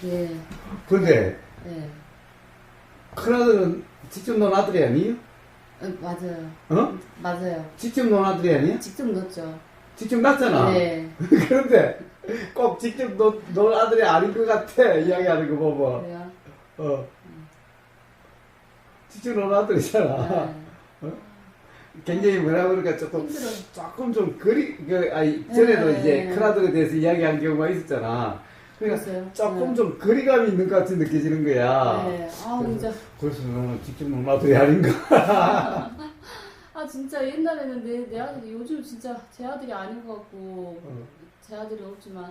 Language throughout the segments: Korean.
예. 근데 예. 큰아들은 직접 논 아들이 아니에요? 맞아요. 어? 맞아요. 직접 논 아들이 아니야? 직접 넣었죠. 직접 낳잖아. 네. 그런데 꼭 직접 논 아들이 아닌 것 같아. 이야기하는 거 보면. 그래요? 어. 직접 논 아들이잖아. 네. 어? 굉장히 뭐라 그러니까 조금 좀 전에도 네. 이제 큰아들에 대해서 이야기한 경우가 있었잖아. 그러니까 그랬어요? 조금 네. 좀 거리감이 있는 것 같이 느껴지는 거야. 네. 아, 진짜. 그래서 너는 직접 논 아들이 아닌가? 아, 진짜 옛날에는 내 아들이, 요즘 진짜 제 아들이 아닌 것 같고, 어. 제 아들이 없지만,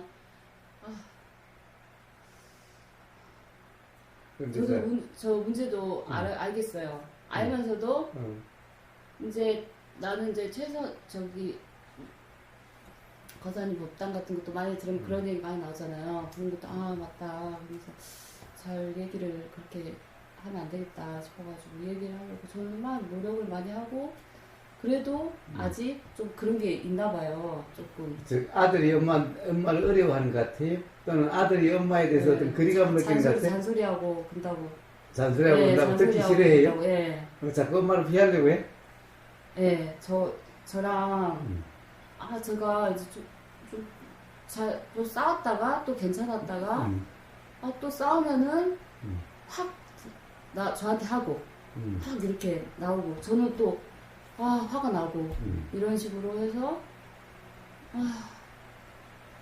아, 근데 저도 이제, 저 문제도 알겠어요. 알면서도, 어. 이제 나는 이제 거사님 법당 같은 것도 많이 들으면 그런 얘기 많이 나오잖아요. 그런 것도 아 맞다. 그래서 잘 얘기를 그렇게 하면 안 되겠다 싶어가지고 얘기를 하려고 저는 막 노력을 많이 하고 그래도 아직 좀 그런 게 있나 봐요. 조금. 즉 아들이 엄마를 어려워하는 것 같아요? 또는 아들이 엄마에 대해서 어떤 거리감을 느끼는 것 같아요? 잔소리하고 그런다고. 잔소리하고 그런다고 듣기 잔소리하고 싫어해요? 그런다고, 예. 자꾸 엄마를 피하려고 해? 예, 저랑 제가 이제 또 싸웠다가 또 괜찮았다가 또 싸우면은 확 저한테 하고 확 이렇게 나오고 저는 또 화가 나고 이런 식으로 해서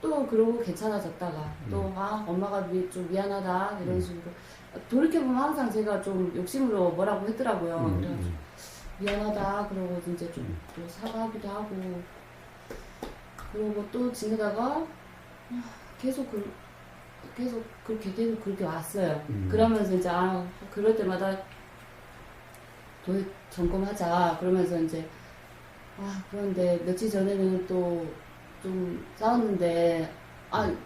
또 그러고 괜찮아졌다가 또 엄마가 좀 미안하다 이런 식으로 돌이켜보면 항상 제가 좀 욕심으로 뭐라고 했더라고요. 그래가지고 미안하다 그러고 이제 좀 또 사과하기도 하고 그러고 또 지내다가 계속 그렇게 왔어요. 그러면서 이제 그럴 때마다 도입 점검하자 그러면서 이제 그런데 며칠 전에는 또 좀 싸웠는데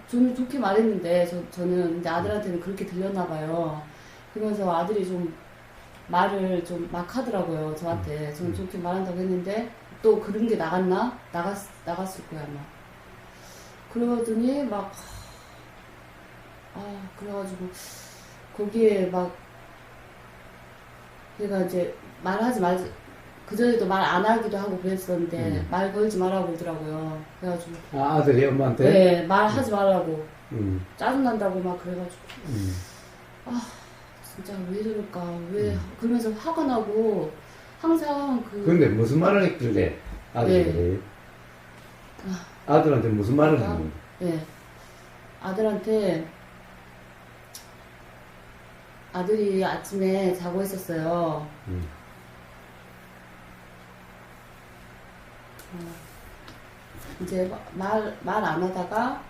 저는 좋게 말했는데 저는 이제 아들한테는 그렇게 들렸나 봐요. 그러면서 아들이 좀 말을 좀 막 하더라고요 저한테. 저는 좋게 말한다고 했는데 또 그런 게 나갔을 거야 아마. 그러더니 막 그래가지고 거기에 막 내가 이제 말하지 말지 그전에도 말 안 하기도 하고 그랬었는데 말 걸지 말라고 그러더라고요. 그래가지고 아들이 엄마한테? 네 말하지 말라고 짜증난다고 막 그래가지고 진짜 왜 저럴까 왜 그러면서 화가 나고 항상 근데 무슨 말을 했길래 아들이 네. 아들한테 무슨 말을 했는데? 네. 아들한테 아들이 아침에 자고 있었어요. 이제 말 안 하다가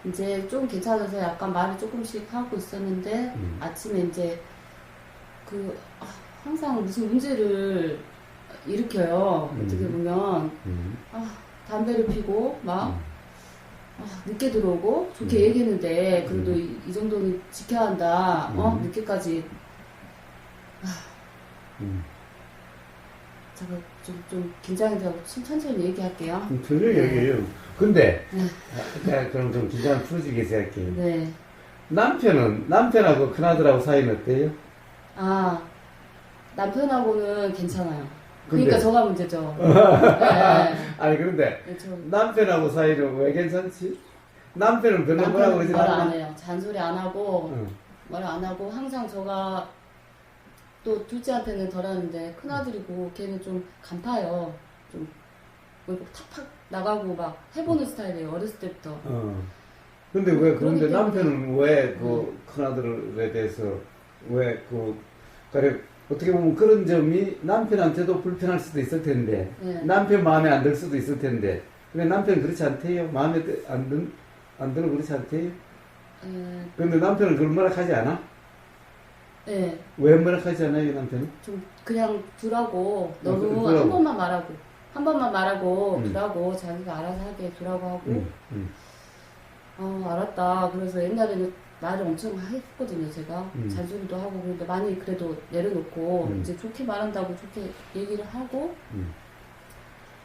이제 좀 괜찮아서 약간 말을 조금씩 하고 있었는데 아침에 이제 항상 무슨 문제를 일으켜요. 어떻게 보면 담배를 피고 막 늦게 들어오고 좋게 얘기했는데 그래도 이 정도는 지켜야 한다. 늦게까지 제가 좀 긴장이 되고 천천히 얘기할게요. 천천히 얘기해요. 근데 그럼 좀 긴장 풀어지게 해서 할게요. 네. 남편하고 큰아들하고 사이는 어때요? 남편하고는 괜찮아요. 근데, 그러니까 저가 문제죠. 네. 아니 그런데 네, 남편하고 사이는 왜 괜찮지? 남편은 별로 뭐라고 그러지 말을 않나? 안 해요. 잔소리 안 하고 말을 안 하고 항상 저가 또 둘째한테는 덜하는데 큰아들이고 걔는 좀 간파요. 좀 탁탁 나가고 막 해보는 스타일이에요. 어렸을 때부터. 그런데 남편은 왜 큰아들에 대해서 그래 어떻게 보면 그런 점이 남편한테도 불편할 수도 있을 텐데 남편 마음에 안 들 수도 있을 텐데 왜 남편은 그렇지 않대요? 마음에 안 들어 그렇지 않대요? 그런데 남편은 그걸 뭐락하지 않아? 네. 왜 뭐락하지 않아요 남편은? 좀 그냥 두라고 너무 한 번만 말하고 두라고 자기가 알아서 하게 두라고 하고 알았다. 그래서 옛날에는 말을 엄청 했거든요 제가. 잔소리도 하고 그런데 많이 그래도 내려놓고 이제 좋게 말한다고 좋게 얘기를 하고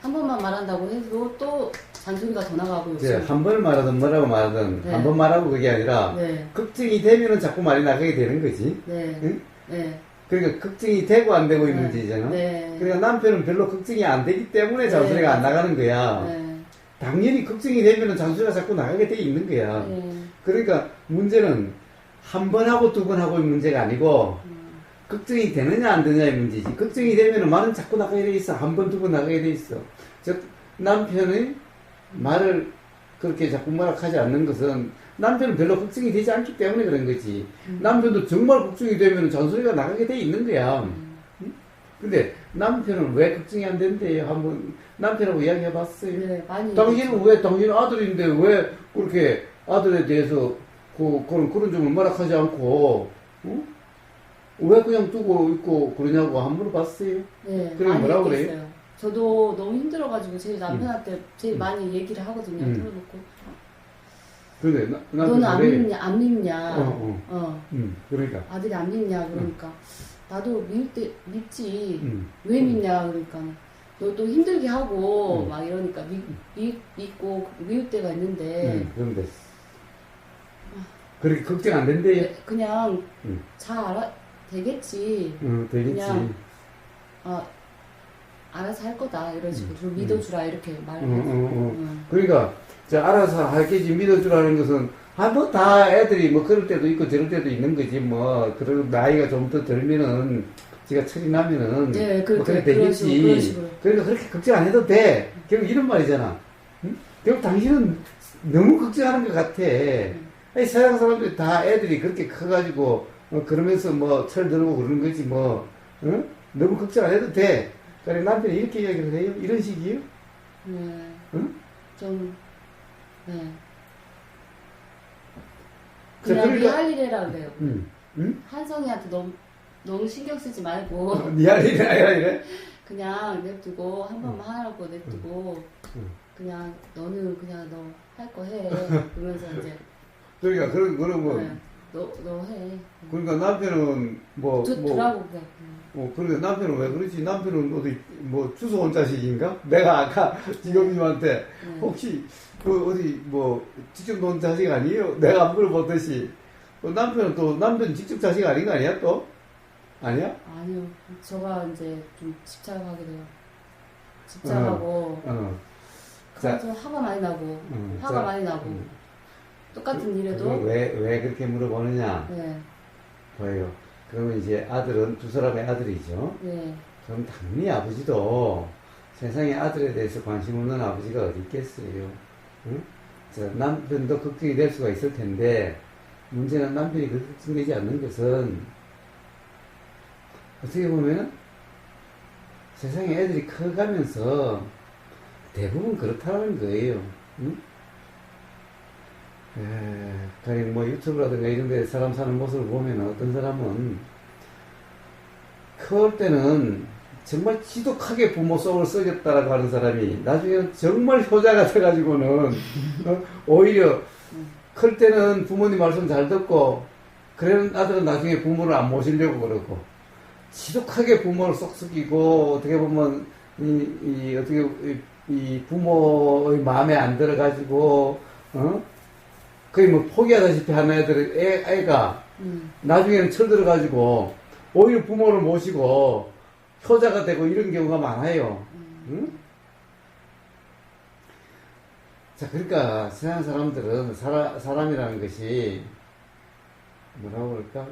한 번만 말한다고 해도 또 잔소리가 더 나가고 이제 요즘. 한 번 말하든 뭐라고 말하든 네. 한 번 말하고 그게 아니라 네. 걱정이 되면은 자꾸 말이 나가게 되는 거지. 네. 응? 네. 그러니까 걱정이 되고 안 되고 이 네. 문제잖아. 네. 그러니까 남편은 별로 걱정이 안 되기 때문에 네, 잔소리가 안 맞아요. 나가는 거야. 네. 당연히 걱정이 되면은 잔소리가 자꾸 나가게 돼 있는 거야. 네. 그러니까 문제는 한 번 하고 두 번 하고의 문제가 아니고 걱정이 되느냐 안 되느냐의 문제지. 걱정이 되면은 말은 자꾸 나가게 돼 있어. 한 번 두 번 나가게 돼 있어. 즉 남편의 말을 그렇게 자꾸 뭐락하지 않는 것은 남편은 별로 걱정이 되지 않기 때문에 그런 거지. 남편도 정말 걱정이 되면 잔소리가 나가게 돼 있는 거야. 응? 근데 남편은 왜 걱정이 안 된대요? 한번 남편하고 이야기해 봤어요. 네, 많이. 당신은 왜, 당신은 아들인데 왜 그렇게 아들에 대해서 그런 점을 뭐락하지 않고, 응? 왜 그냥 두고 있고 그러냐고 한 번 봤어요. 네, 그래, 많이 뭐라고 얘기했어요. 그래요? 저도 너무 힘들어가지고 제일 남편한테 제일 많이 얘기를 하거든요. 틀어놓고. 근데 너는 안 그래. 믿냐? 안 믿냐? 어. 그러니까. 아들이 안 믿냐? 그러니까 나도 믿지. 음. 왜 믿냐? 그러니까 너도 힘들게 하고 음. 막 이러니까 믿고 미울 때가 있는데 그런데 그렇게 걱정 안 된대요. 그냥 음. 잘 되겠지. 되겠지. 그냥 알아서 할 거다 이런 식으로 좀 믿어주라 이렇게 말을 그러니까 알아서 할게지 믿어주라는 것은 뭐 다 애들이 뭐 그럴 때도 있고 저럴 때도 있는 거지 뭐 그리고 나이가 좀 더 들면은 지가 철이 나면은 네, 뭐 그래 그런 식으로, 되겠지. 그런 식으로. 그러니까 그렇게 걱정 안 해도 돼. 결국 이런 말이잖아. 응? 결국 당신은 너무 걱정하는 것 같아. 아니, 서양 사람들이 다 애들이 그렇게 커가지고 그러면서 뭐 철 들고 그러는 거지 뭐 응? 너무 걱정 안 해도 돼. 그래 남편이 이렇게 이야기를 해요? 이런 식이에요? 네. 응? 좀 네. 자, 그냥 그러니까- 할 일이라 그래요. 응? 한성이한테 너무 신경 쓰지 말고 네 할 일이 아니라 이래? 그냥 냅두고 한 번만 하라고 냅두고 그냥 너는 그냥 너 할 거 해. 그러면서 이제 그러니까 그러면 네. 너 해. 그러니까 남편은 두라고 그냥. 그런데 남편은 왜 그러지? 남편은 어디 뭐 주워 온 자식인가? 내가 아까 지금님한테 혹시 그 어디 뭐 직접 놓은 자식 아니에요? 내가 안 물어보듯이 남편은 또 남편 직접 자식 아닌 거 아니야 또? 아니야? 아니요. 저가 이제 좀 집착하게 돼요. 집착하고 자, 좀 화가 많이 나고 화가 자, 많이 나고 똑같은 일에도 그걸 왜 그렇게 물어보느냐? 네. 보여요. 그러면 이제 아들은 두 사람의 아들이죠. 네. 그럼 당연히 아버지도 세상에 아들에 대해서 관심 없는 아버지가 어디 있겠어요. 응? 자, 남편도 걱정이 될 수가 있을 텐데 문제는 남편이 그렇게 걱정되지 않는 것은 어떻게 보면 세상에 애들이 커가면서 대부분 그렇다는 거예요. 응? 가령 뭐 유튜브라든가 이런 데 사람 사는 모습을 보면 어떤 사람은 클 때는 정말 지독하게 부모 속을 썩였다라고 하는 사람이 나중에는 정말 효자가 돼가지고는 오히려 클 때는 부모님 말씀 잘 듣고 그런 아들은 나중에 부모를 안 모시려고 그러고 지독하게 부모를 쏙 썩이고 어떻게 보면 이 부모의 마음에 안 들어가지고 거의 뭐 포기하다시피 하는 애가 나중에는 철들어가지고 오히려 부모를 모시고 효자가 되고 이런 경우가 많아요. 응? 자, 그러니까 세상 사람들은 사람이라는 것이 뭐라고 그럴까?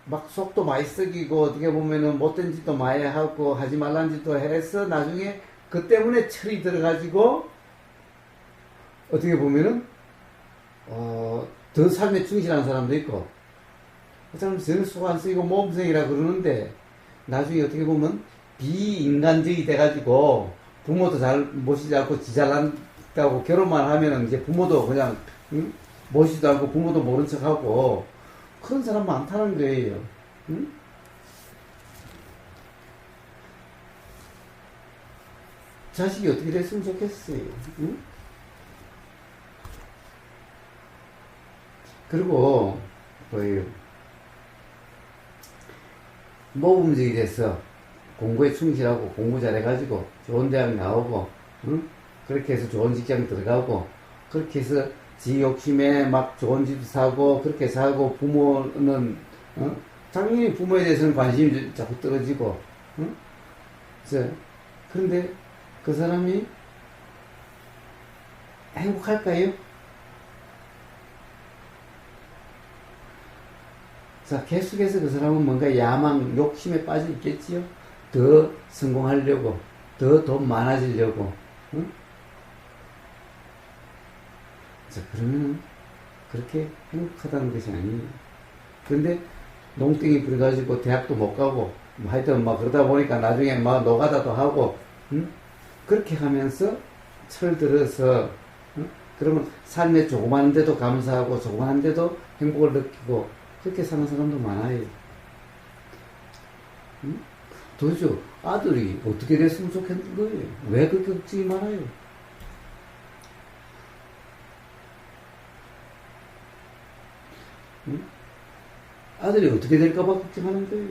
막 속도 많이 썩이고 어떻게 보면은 못된 짓도 많이 하고 하지 말란 짓도 해서 나중에 그 때문에 철이 들어가지고 어떻게 보면은 더 삶에 충실한 사람도 있고 그 사람은 전 속 안 쓰이고 모범생이라 그러는데 나중에 어떻게 보면 비인간적이 돼가지고 부모도 잘 모시지 않고 지 잘난다고 결혼만 하면은 이제 부모도 그냥 모시지도 않고 부모도 모른 척하고 그런 사람 많다는 거예요. 응? 자식이 어떻게 됐으면 좋겠어요. 응? 그리고 뭐예요? 모범적이 돼서 공부에 충실하고 공부 잘해가지고 좋은 대학 나오고, 응? 그렇게 해서 좋은 직장 들어가고, 그렇게 해서 지 욕심에 막 좋은 집 사고, 그렇게 살고, 부모는, 당연히 부모에 대해서는 관심이 자꾸 떨어지고, 응? 그런데 그 사람이 행복할까요? 자, 계속해서 그 사람은 뭔가 야망, 욕심에 빠져 있겠지요? 더 성공하려고, 더 돈 많아지려고, 응? 자, 그러면 그렇게 행복하다는 것이 아니에요. 그런데 농땡이 부려가지고 대학도 못 가고, 뭐 하여튼 막 그러다 보니까 나중에 막 노가다도 하고, 응? 그렇게 하면서 철들어서, 응? 그러면 삶에 조그만한데도 감사하고, 조그만한데도 행복을 느끼고, 그렇게 사는 사람도 많아요. 응? 도대체 아들이 어떻게 됐으면 좋겠는 거예요? 왜 그렇게 걱정이 많아요? 응? 아들이 어떻게 될까봐 걱정하는 거예요.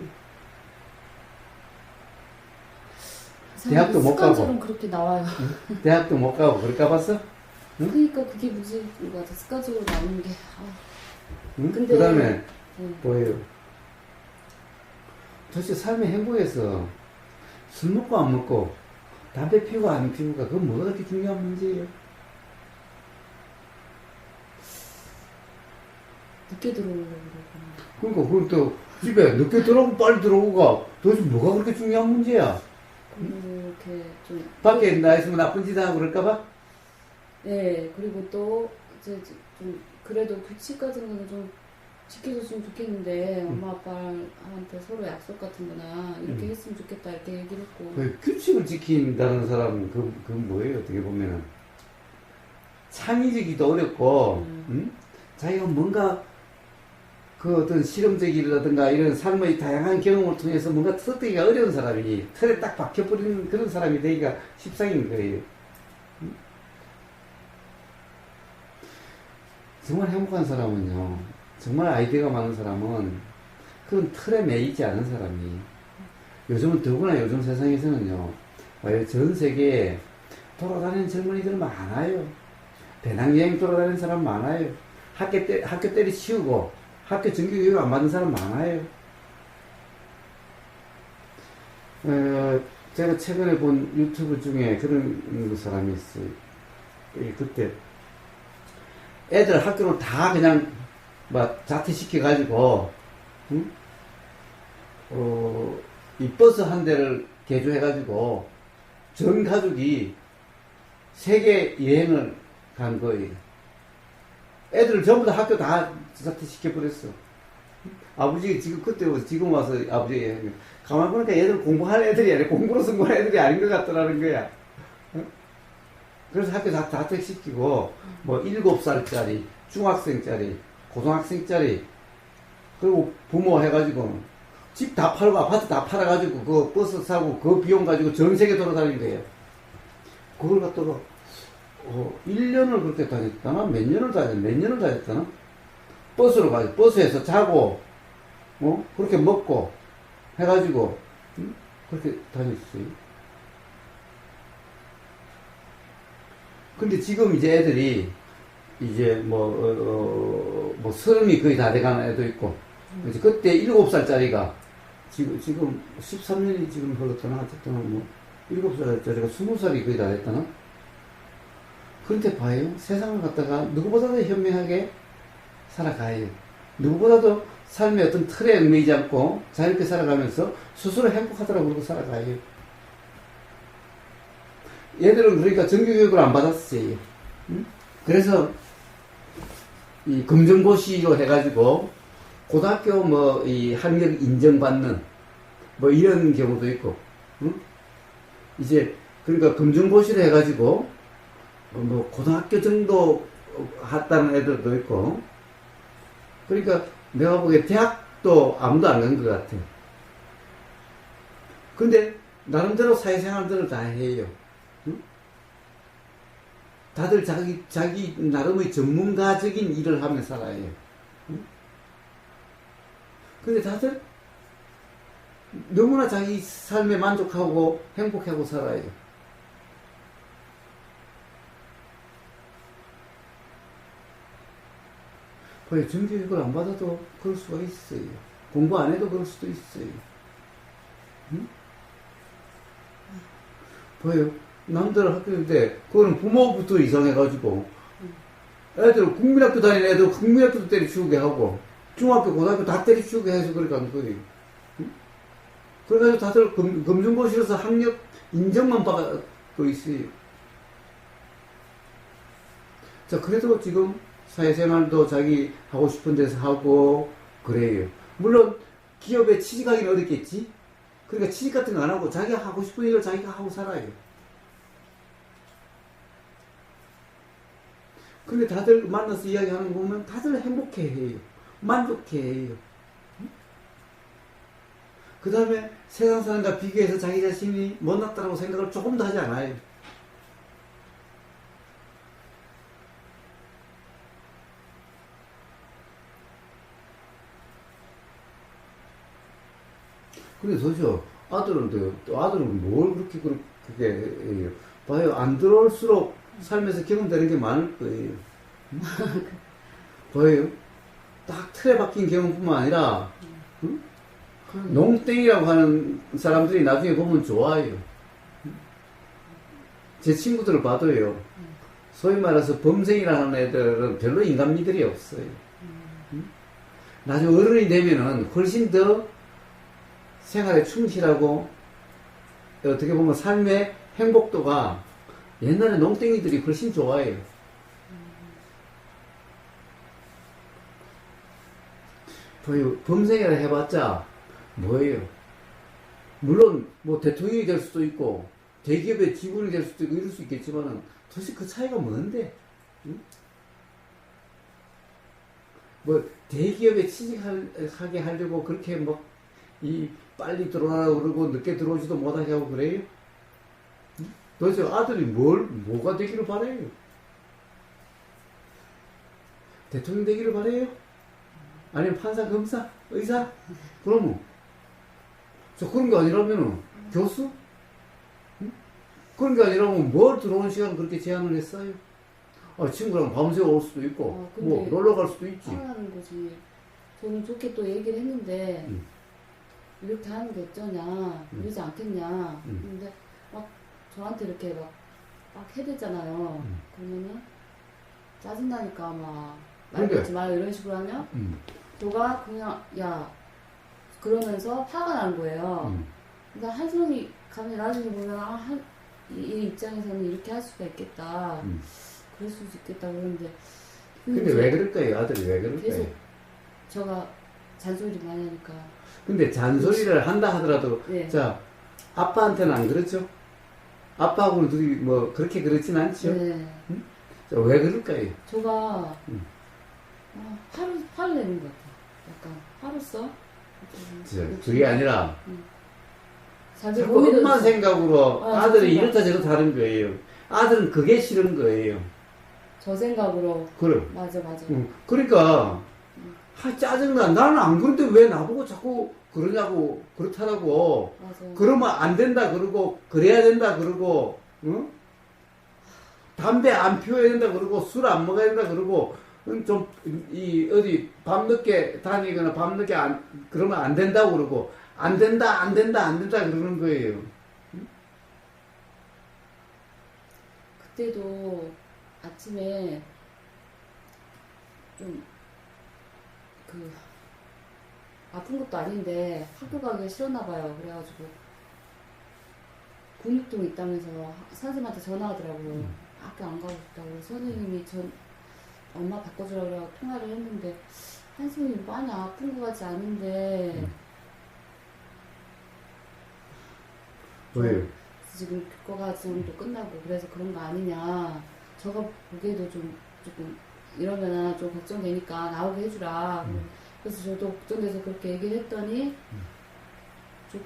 대학도 못 가고. 습관처럼 그렇게 나와요. 응? 대학도 못 가고 그럴까 봤어? 응? 그러니까 그게 문제인 것 같아. 습관적으로 나오는 게. 응? 근데 그 다음에 뭐예요? 도대체 삶의 행복에서 술 먹고 안 먹고 담배 피우고 안 피우고가 그건 뭐가 그렇게 중요한 문제예요? 늦게 들어오려고 그러니까 그럼 또 집에 늦게 들어오고 빨리 들어오고가 도대체 뭐가 그렇게 중요한 문제야? 이렇게 좀 밖에 나 있으면 나쁜 짓 하고 그럴까봐? 네, 그리고 또 이제 좀 그래도 규칙 같은 거는 좀 지켜줬으면 좋겠는데 엄마 아빠한테 서로 약속 같은 거나 이렇게 했으면 좋겠다 이렇게 얘기를 했고. 그 규칙을 지킨다는 사람은 그건 뭐예요? 어떻게 보면은 창의적이기도 어렵고 자기가 뭔가 그 어떤 실험적이라든가 이런 삶의 다양한 경험을 통해서 뭔가 터득하기가 어려운 사람이 틀에 딱 박혀버리는 그런 사람이 되기가 십상인 거예요. 정말 행복한 사람은요, 정말 아이디어가 많은 사람은 그런 틀에 매이지 않은 사람이, 요즘은 더구나 요즘 세상에서는요, 전 세계에 돌아다니는 젊은이들 많아요. 배낭여행 돌아다니는 사람 많아요. 학교 때리 치우고 학교 정규교육 안 받는 사람 많아요. 제가 최근에 본 유튜브 중에 그런 사람이 있어요. 그때 애들 학교를 다 그냥 막 자퇴시켜가지고, 응? 이 버스 한 대를 개조해가지고 전 가족이 세계 여행을 간 거예요. 애들을 전부 다 학교 다 자퇴시켜버렸어. 아버지 지금 그때 지금 와서 아버지 가만 보니까 얘들 공부할 애들이 아니라 공부로 성공할 애들이 아닌 것 같더라는 거야. 그래서 학교 다 자퇴시키고 뭐 7살짜리, 중학생짜리, 고등학생짜리, 그리고 부모 해가지고 집 다 팔고 아파트 다 팔아가지고 그 버스 사고 그 비용 가지고 전 세계 돌아다니는 거예요. 그걸 갖다가 1년을 그렇게 다녔다나? 몇 년을 다녔다나? 버스로 가지. 버스에서 자고, 그렇게 먹고, 해가지고, 그렇게 다녔어요. 근데 지금 이제 애들이, 이제 서른이 거의 다 돼가는 애도 있고, 이제 그때 7살짜리가, 지금 13년이 지금 흘렀다나? 어쨌든 7살짜리가 20살이 거의 다 됐다나? 그런데 봐요. 세상을 갖다가 누구보다도 현명하게 살아가요. 누구보다도 삶의 어떤 틀에 매이지 않고 자유롭게 살아가면서 스스로 행복하더라고 그러고 살아가요. 얘들은 그러니까 정규교육을 안 받았어요. 그래서 이 검정고시로 해가지고 고등학교 이 학력 인정받는 이런 경우도 있고, 이제 그러니까 검정고시로 해가지고 고등학교 정도 했다는 애들도 있고, 그러니까 내가 보기에 대학도 아무도 안 간 것 같아. 근데 나름대로 사회생활들을 다 해요. 응? 다들 자기 나름의 전문가적인 일을 하며 살아요. 응? 근데 다들 너무나 자기 삶에 만족하고 행복하고 살아요. 왜 정규직을 안 받아도 그럴 수가 있어요. 공부 안 해도 그럴 수도 있어요. 응? 봐요. 남들 학교인데 그거는 부모부터 이상해가지고 애들 국민학교 다니는 애들 국민학교도 때려치우게 하고 중학교 고등학교 다 때려치우게 해서 그렇게 한 거예요. 응? 그래가지고 다들 검정고시로서 학력 인정만 받고 있어요. 자, 그래도 지금 사회생활도 자기 하고 싶은 데서 하고 그래요. 물론 기업에 취직하기는 어렵겠지. 그러니까 취직 같은 거 안 하고 자기가 하고 싶은 일을 자기가 하고 살아요. 근데 다들 만나서 이야기하는 거 보면 다들 행복해해요. 만족해해요. 그 다음에 세상 사람과 비교해서 자기 자신이 못났다고 생각을 조금도 하지 않아요. 근데 도대체 아들은 뭘 그렇게 해요. 봐요. 안 들어올수록 살면서 경험되는 게 많을 거예요. 봐요. 딱 틀에 박힌 경험뿐만 아니라, 응? 농땡이라고 하는 사람들이 나중에 보면 좋아요. 제 친구들을 봐도요. 소위 말해서 범생이라는 애들은 별로 인간미들이 없어요. 응? 나중에 어른이 되면은 훨씬 더 생활에 충실하고 어떻게 보면 삶의 행복도가 옛날에 농땡이들이 훨씬 좋아해요. 범생이라 해봤자 뭐예요? 물론 뭐 대통령이 될 수도 있고 대기업의 직원이 될 수도 있고 이럴 수 있겠지만은 도대체 그 차이가 뭔데? 응? 뭐 대기업에 취직하게 하려고 그렇게 뭐 빨리 들어오라고 그러고 늦게 들어오지도 못하게 하고 그래요? 도대체 아들이 뭐가 되기를 바래요? 대통령 되기를 바래요? 아니면 판사, 검사, 의사? 그러면 저 그런 게 아니라면은 교수? 응? 그런 게 아니라면 뭘 들어오는 시간 그렇게 제한을 했어요? 친구랑 밤새 올 수도 있고 뭐 놀러 갈 수도 있지. 하는 거지. 저는 좋게 또 얘기를 했는데 이렇게 하는 게 어쩌냐, 이러지 않겠냐. 근데 막 저한테 이렇게 막 해대잖아요. 그러면은 짜증나니까 막 말하지 마요 이런 식으로 하면 저가 그냥 야 그러면서 화가 난 거예요. 그러니까 한송이 가면 나중에 보면 이 입장에서는 이렇게 할 수가 있겠다. 그럴 수도 있겠다 그러는데 근데 왜 그럴까요? 아들이 왜 그럴까요? 계속 저가 잔소리를 많이 하니까. 근데 잔소리를 한다 하더라도 네. 자 아빠한테는 안 그렇죠? 아빠하고는 둘이 뭐 그렇게 그렇진 않죠? 네. 응? 자, 왜 그럴까요? 저가 화를 내는 것 같아요. 약간 화를 써? 그게 아니라 자기 자꾸 몸이 엄마 더 생각으로 아들이 생각. 이렇다 저렇다 하는 거예요. 아들은 그게 싫은 거예요. 저 생각으로. 그래. 맞아. 그러니까 짜증나. 나는 안 그런데 왜 나보고 자꾸 그러냐고 그렇다라고. 맞아. 그러면 안 된다 그러고 그래야 된다 그러고 응? 담배 안 피워야 된다 그러고 술 안 먹어야 된다 그러고 좀 어디 밤늦게 다니거나 밤늦게 그러면 안 된다고 그러고 안 된다 그러는 거예요. 응? 그때도 아침에 좀 아픈 것도 아닌데 학교 가기 싫었나 봐요. 그래가지고 근육통 있다면서 선생님한테 전화하더라고요. 학교 안 가고 싶다고. 그래서 선생님이 엄마 바꿔주라고 그래서 통화를 했는데 한승이 많이 아픈 것 같지 않은데 왜요? 지금 교과 과정도 끝나고 그래서 그런 거 아니냐. 저가 보기에도 조금 이러면 좀 걱정되니까 나오게 해주라. 그래서 저도 걱정돼서 그렇게 얘기를 했더니 좀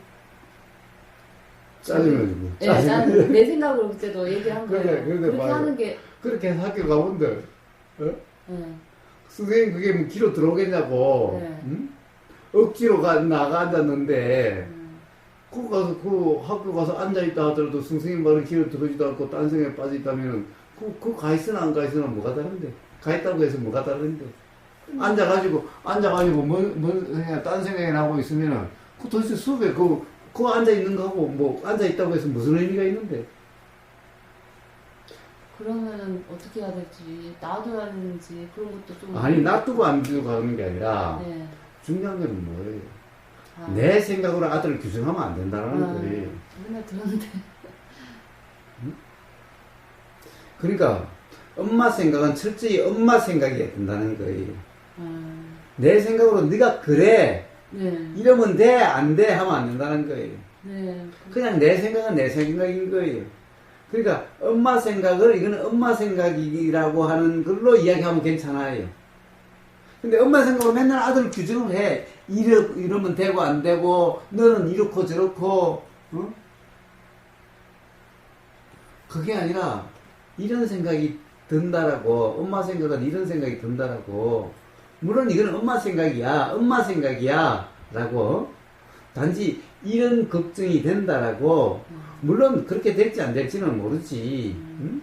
짜증나지고. 네, 내 생각으로 그때도 얘기한 거예요. 그렇게 맞아요. 하는 게 그렇게 해서 학교 가본데 어? 네. 선생님 그게 뭐 귀로 들어오겠냐고. 네. 응? 억지로 나가 앉았는데 그 가서 그 학교 가서 앉아 있다 하더라도 선생님 말을 귀를 들어주지도 않고 딴 생각에 빠져 있다면은 그 가 있으나 안 가 있으나 뭐가 다른데? 가 있다고 해서 뭐가 다른데? 앉아가지고 그냥 딴 생각이 나고 있으면은 그 도대체 수업에 그 앉아 있는 거하고 뭐 앉아 있다고 해서 무슨 의미가 있는데? 그러면은 어떻게 해야 될지 놔둬야 되는지 그런 것도 좀 아니 놔두고 안 두고 가는 게 아니라 네. 중요한 건 뭐예요? 아. 내 생각으로 아들을 규정하면 안 된다는 거예요. 맨날 들었는데 그러니까 엄마 생각은 철저히 엄마 생각이어야 된다는 거예요. 내 생각으로 네가 그래 네. 이러면 돼 안 돼 하면 안 된다는 거예요. 네. 그냥 내 생각은 내 생각인 거예요. 그러니까 엄마 생각을 이거는 엄마 생각이라고 하는 걸로 이야기하면 괜찮아요. 근데 엄마 생각으로 맨날 아들 규정을 해. 이러면 되고 안 되고 너는 이렇고 저렇고 어? 그게 아니라 이런 생각이 든다라고 엄마 생각은 이런 생각이 든다라고 물론 이건 엄마 생각이야 라고 단지 이런 걱정이 된다라고 물론 그렇게 될지 안 될지는 모르지. 응?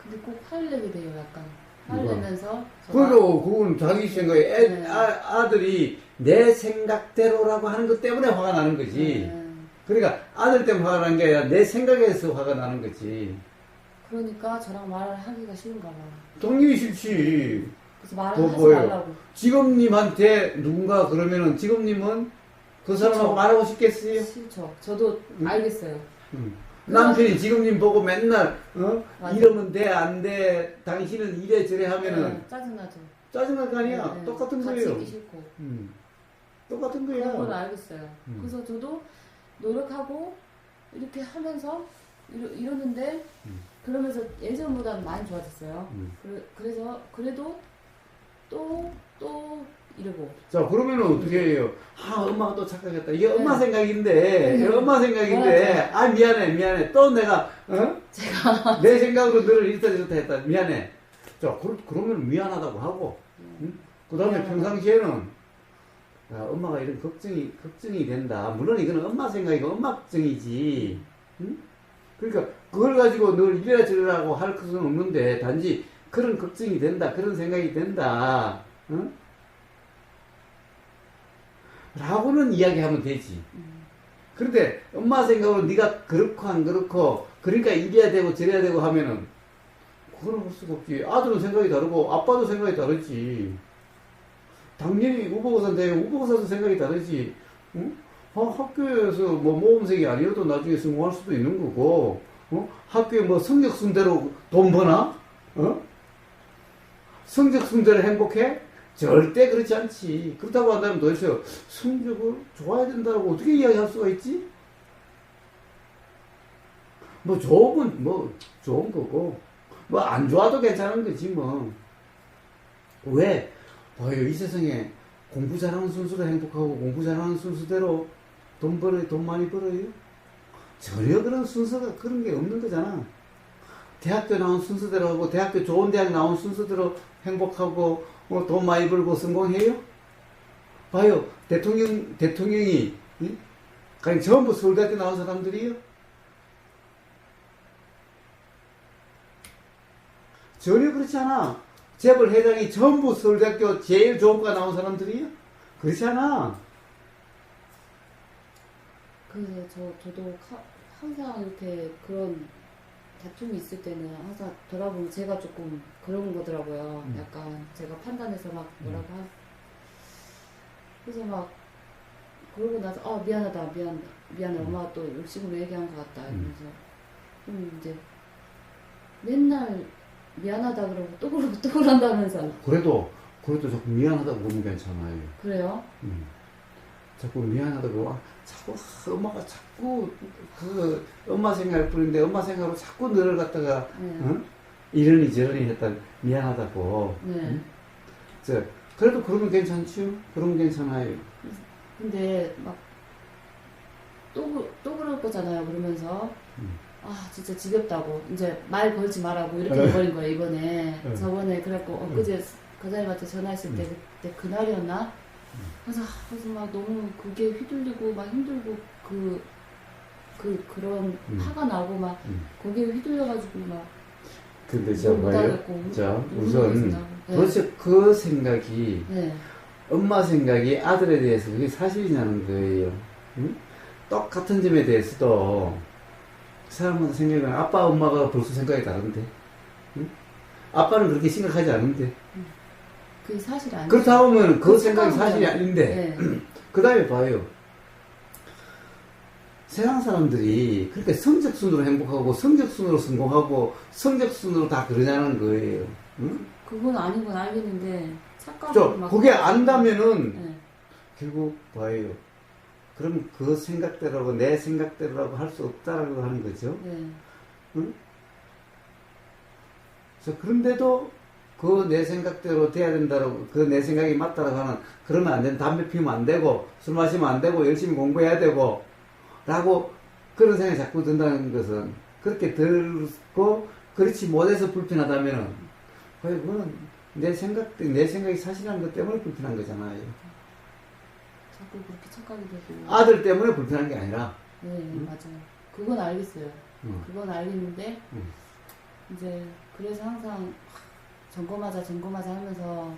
근데 꼭 화를 내게 돼요. 약간 화를 내면서 그건 자기 생각에 네. 아들이 내 생각대로라고 하는 것 때문에 화가 나는 거지. 그러니까 아들 때문에 화가 나는 게 아니라 내 생각에서 화가 나는 거지. 그러니까 저랑 말을 하기가 싫은가 봐. 당연히 싫지. 그래서 말을 하지 뭐예요? 말라고. 직업님한테 누군가 그러면은 직업님은 그 사람하고 그쵸. 말하고 싶겠어요? 싫죠. 저도 알겠어요. 남편이 직업님 보고 맨날 맞아. 이러면 돼 안 돼 당신은 이래 저래 하면은 네, 짜증나죠. 짜증날 거 아니야. 네, 똑같은 같이 거예요. 있기 싫고. 똑같은 그런 건 거야. 알겠어요. 그래서 저도 노력하고 이렇게 하면서 이러는데 그러면서 예전보다는 많이 좋아졌어요. 그래서 그래도 또 이러고. 자 그러면은 어떻게 해요? 아 엄마가 또 착각했다. 이게 네. 엄마 생각인데 이게 엄마 생각인데 아 미안해 또 내가 제가 내 생각으로 너를 이렇다 저렇다 했다 미안해. 자 그러면 미안하다고 하고 그 다음에 미안하다. 평상시에는 야, 엄마가 이런 걱정이 된다. 물론 이거는 엄마 생각이고 엄마 걱정이지. 응? 그러니까 그걸 가지고 늘 이래라 저래라고 할 것은 없는데 단지 그런 걱정이 된다. 그런 생각이 된다. 응? 라고는 이야기하면 되지. 그런데 엄마 생각으로 네가 그렇고 안 그렇고 그러니까 이래야 되고 저래야 되고 하면은 그건 할 수가 없지. 아들은 생각이 다르고 아빠도 생각이 다르지. 당연히 우보고사인데 우보고사도 생각이 다르지. 응? 학교에서 뭐 모범생이 아니어도 나중에 성공할 수도 있는 거고 학교에 뭐 성적 순대로 돈 버나? 성적 순대로 행복해? 절대 그렇지 않지. 그렇다고 한다면 도대체 성적을 좋아야 된다고 어떻게 이야기할 수가 있지? 뭐 좋으면 뭐 좋은 거고 뭐 안 좋아도 괜찮은 거지 뭐. 왜? 봐요 이 세상에 공부 잘하는 순수로 행복하고 공부 잘하는 순수대로 돈 많이 벌어요? 전혀 그런 순서가 그런 게 없는 거잖아. 대학교 나온 순서대로 하고 대학교 좋은 대학 나온 순서대로 행복하고 돈 많이 벌고 성공해요? 봐요 대통령이 그냥 전부 서울대학교 나온 사람들이에요? 전혀 그렇지 않아. 재벌 회장이 전부 서울대학교 제일 좋은 과 나온 사람들이에요? 그렇지 않아. 그래서 저도 항상 이렇게 그런 다툼이 있을 때는 항상 돌아보면 제가 조금 그런 거더라고요. 약간 제가 판단해서 막 뭐라고 그래서 막 그러고 나서 미안해 엄마가 또 욕심으로 얘기한 것 같다 이러면서 이제 맨날 미안하다 그러고 또 그런다면서 그래도 자꾸 미안하다고 그러면 괜찮아요. 그래요? 자꾸 미안하다고 자꾸 엄마가 자꾸 그 엄마 생각할 뿐인데 엄마 생각으로 자꾸 너를 갖다가 이러니 저러니 했다 미안하다고. 네. 그래도 그러면 괜찮죠? 그러면 괜찮아요. 근데 막 또 그럴 거잖아요. 그러면서 아 진짜 지겹다고 이제 말 걸지 말라고 이렇게 돼버린 거예요 이번에. 저번에 그래갖고 엊그제 거자님한테 전화했을 때 그때 그날이었나 그래서 막 너무 그게 휘둘리고 막 힘들고 그런 화가 나고 막 거기에 휘둘려가지고 막 근데 못하겠고 우선 도대체 그 생각이 엄마 생각이 아들에 대해서 그게 사실이냐는 거예요. 응? 똑같은 점에 대해서도 사람마다 생각이 아빠 엄마가 벌써 생각이 다른데 응? 아빠는 그렇게 심각하지 않은데 그게 사실이 아니에요. 그렇다 보면 그 생각이 사실이 아닌데 그 다음에 봐요. 세상 사람들이 그렇게 성적순으로 행복하고 성적순으로 성공하고 성적순으로 다 그러냐는 거예요. 응? 그건 아닌 건 알겠는데 착각을 막 그게 안다면은 결국 봐요. 그럼 그 생각대로라고 내 생각대로라고 할 수 없다라고 하는 거죠. 응? 그런데도 그 내 생각대로 돼야 된다라고 그 내 생각이 맞다라고 하는 그러면 안 된다. 담배 피우면 안 되고 술 마시면 안 되고 열심히 공부해야 되고 라고 그런 생각이 자꾸 든다는 것은 그렇게 들고 그렇지 못해서 불편하다면은 그거는 내 생각이 사실한 것 때문에 불편한 거잖아요. 자꾸 그렇게 착각이 되고 아들 때문에 불편한 게 아니라 맞아요. 그건 알겠어요. 그건 알겠는데 이제 그래서 항상 점검하자 하면서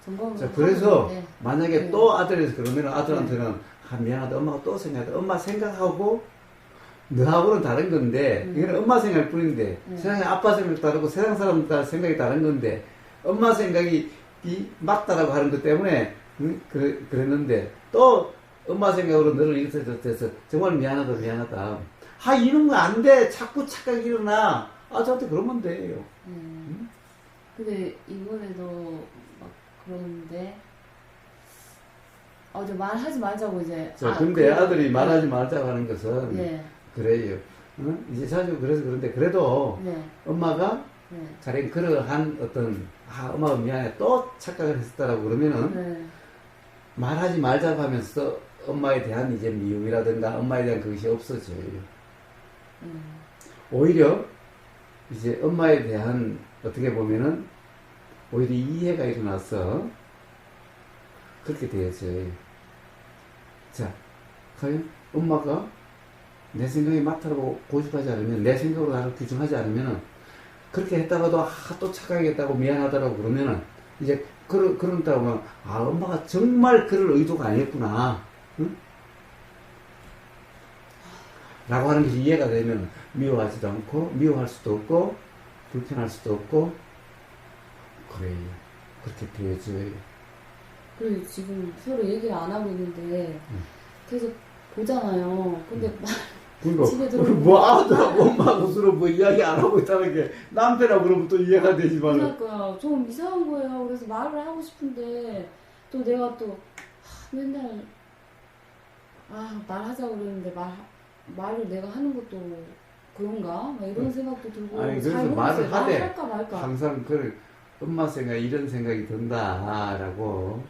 점검을 그래서 하는데, 만약에 또 아들에서 그러면 아들한테는 미안하다 엄마가 또 생각하다 엄마 생각하고 너하고는 다른 건데 이거는 엄마 생각일 뿐인데 세상에 아빠 생각 다르고 세상 사람들 생각이 다른 건데 엄마 생각이 맞다라고 하는 것 때문에 그랬는데 또 엄마 생각으로 너를 이렇게 돼서 정말 미안하다 이런 거 안 돼 자꾸 착각이 일어나 저한테 그러면 돼요. 근데 이번에도 막 그러는데 이제 말하지 말자고 이제. 근데 아들이 말하지 말자고 하는 것은 그래요. 이제 자주 그래서 그런데 그래도 엄마가 자기 그러한 어떤 엄마가 미안해 또 착각을 했었다라고 그러면은 말하지 말자고 하면서 엄마에 대한 이제 미움이라든가 엄마에 대한 그것이 없어져요. 오히려 이제 엄마에 대한 어떻게 보면은 오히려 이해가 일어나서 그렇게 되어져요. 자, 과연 엄마가 내 생각이 맞다고 고집하지 않으면 내 생각으로 나를 규정하지 않으면은 그렇게 했다가도 또 착각했다고 미안하다라고 그러면은 이제 그런다고 하면 엄마가 정말 그럴 의도가 아니었구나. 응? 라고 하는 것이 이해가 되면 미워하지도 않고 미워할 수도 없고 불편할 수도 없고 그래요. 그렇게 되어져요. 그리고 지금 서로 얘기를 안 하고 있는데 계속 보잖아요. 근데 집에 들어오면 아들하고 엄마하고 서로 이야기 안 하고 있다는 게 남편하고 그러면 또 이해가 되지만 그러니까요. 좀 이상한 거예요. 그래서 말을 하고 싶은데 또 내가 또 맨날 말하자고 그러는데 말을 내가 하는 것도 그런가? 막 이런 생각도 들고 그래서 말을 하되 할까 말까. 항상 엄마 생각 이런 생각이 든다라고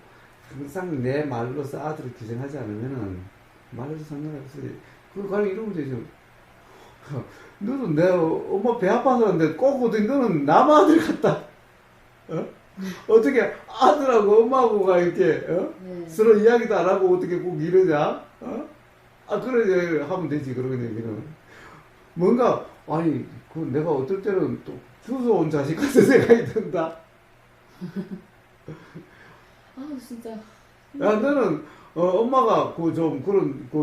항상 내 말로서 아들을 규정하지 않으면은 말로서 상관없어요. 그걸 이러면 되죠. 너는 내 엄마 배 아파서 하는데 꼭 어떻게 너는 남 아들 같다. 어떻게 아들하고 엄마하고가 이렇게 서로 이야기도 안 하고 어떻게 꼭 이러냐? 그래 하면 되지. 그러는 얘기는 뭔가 내가 어떨 때는 또 주워 온 자식 같은 생각이 든다. 진짜. 너는 엄마가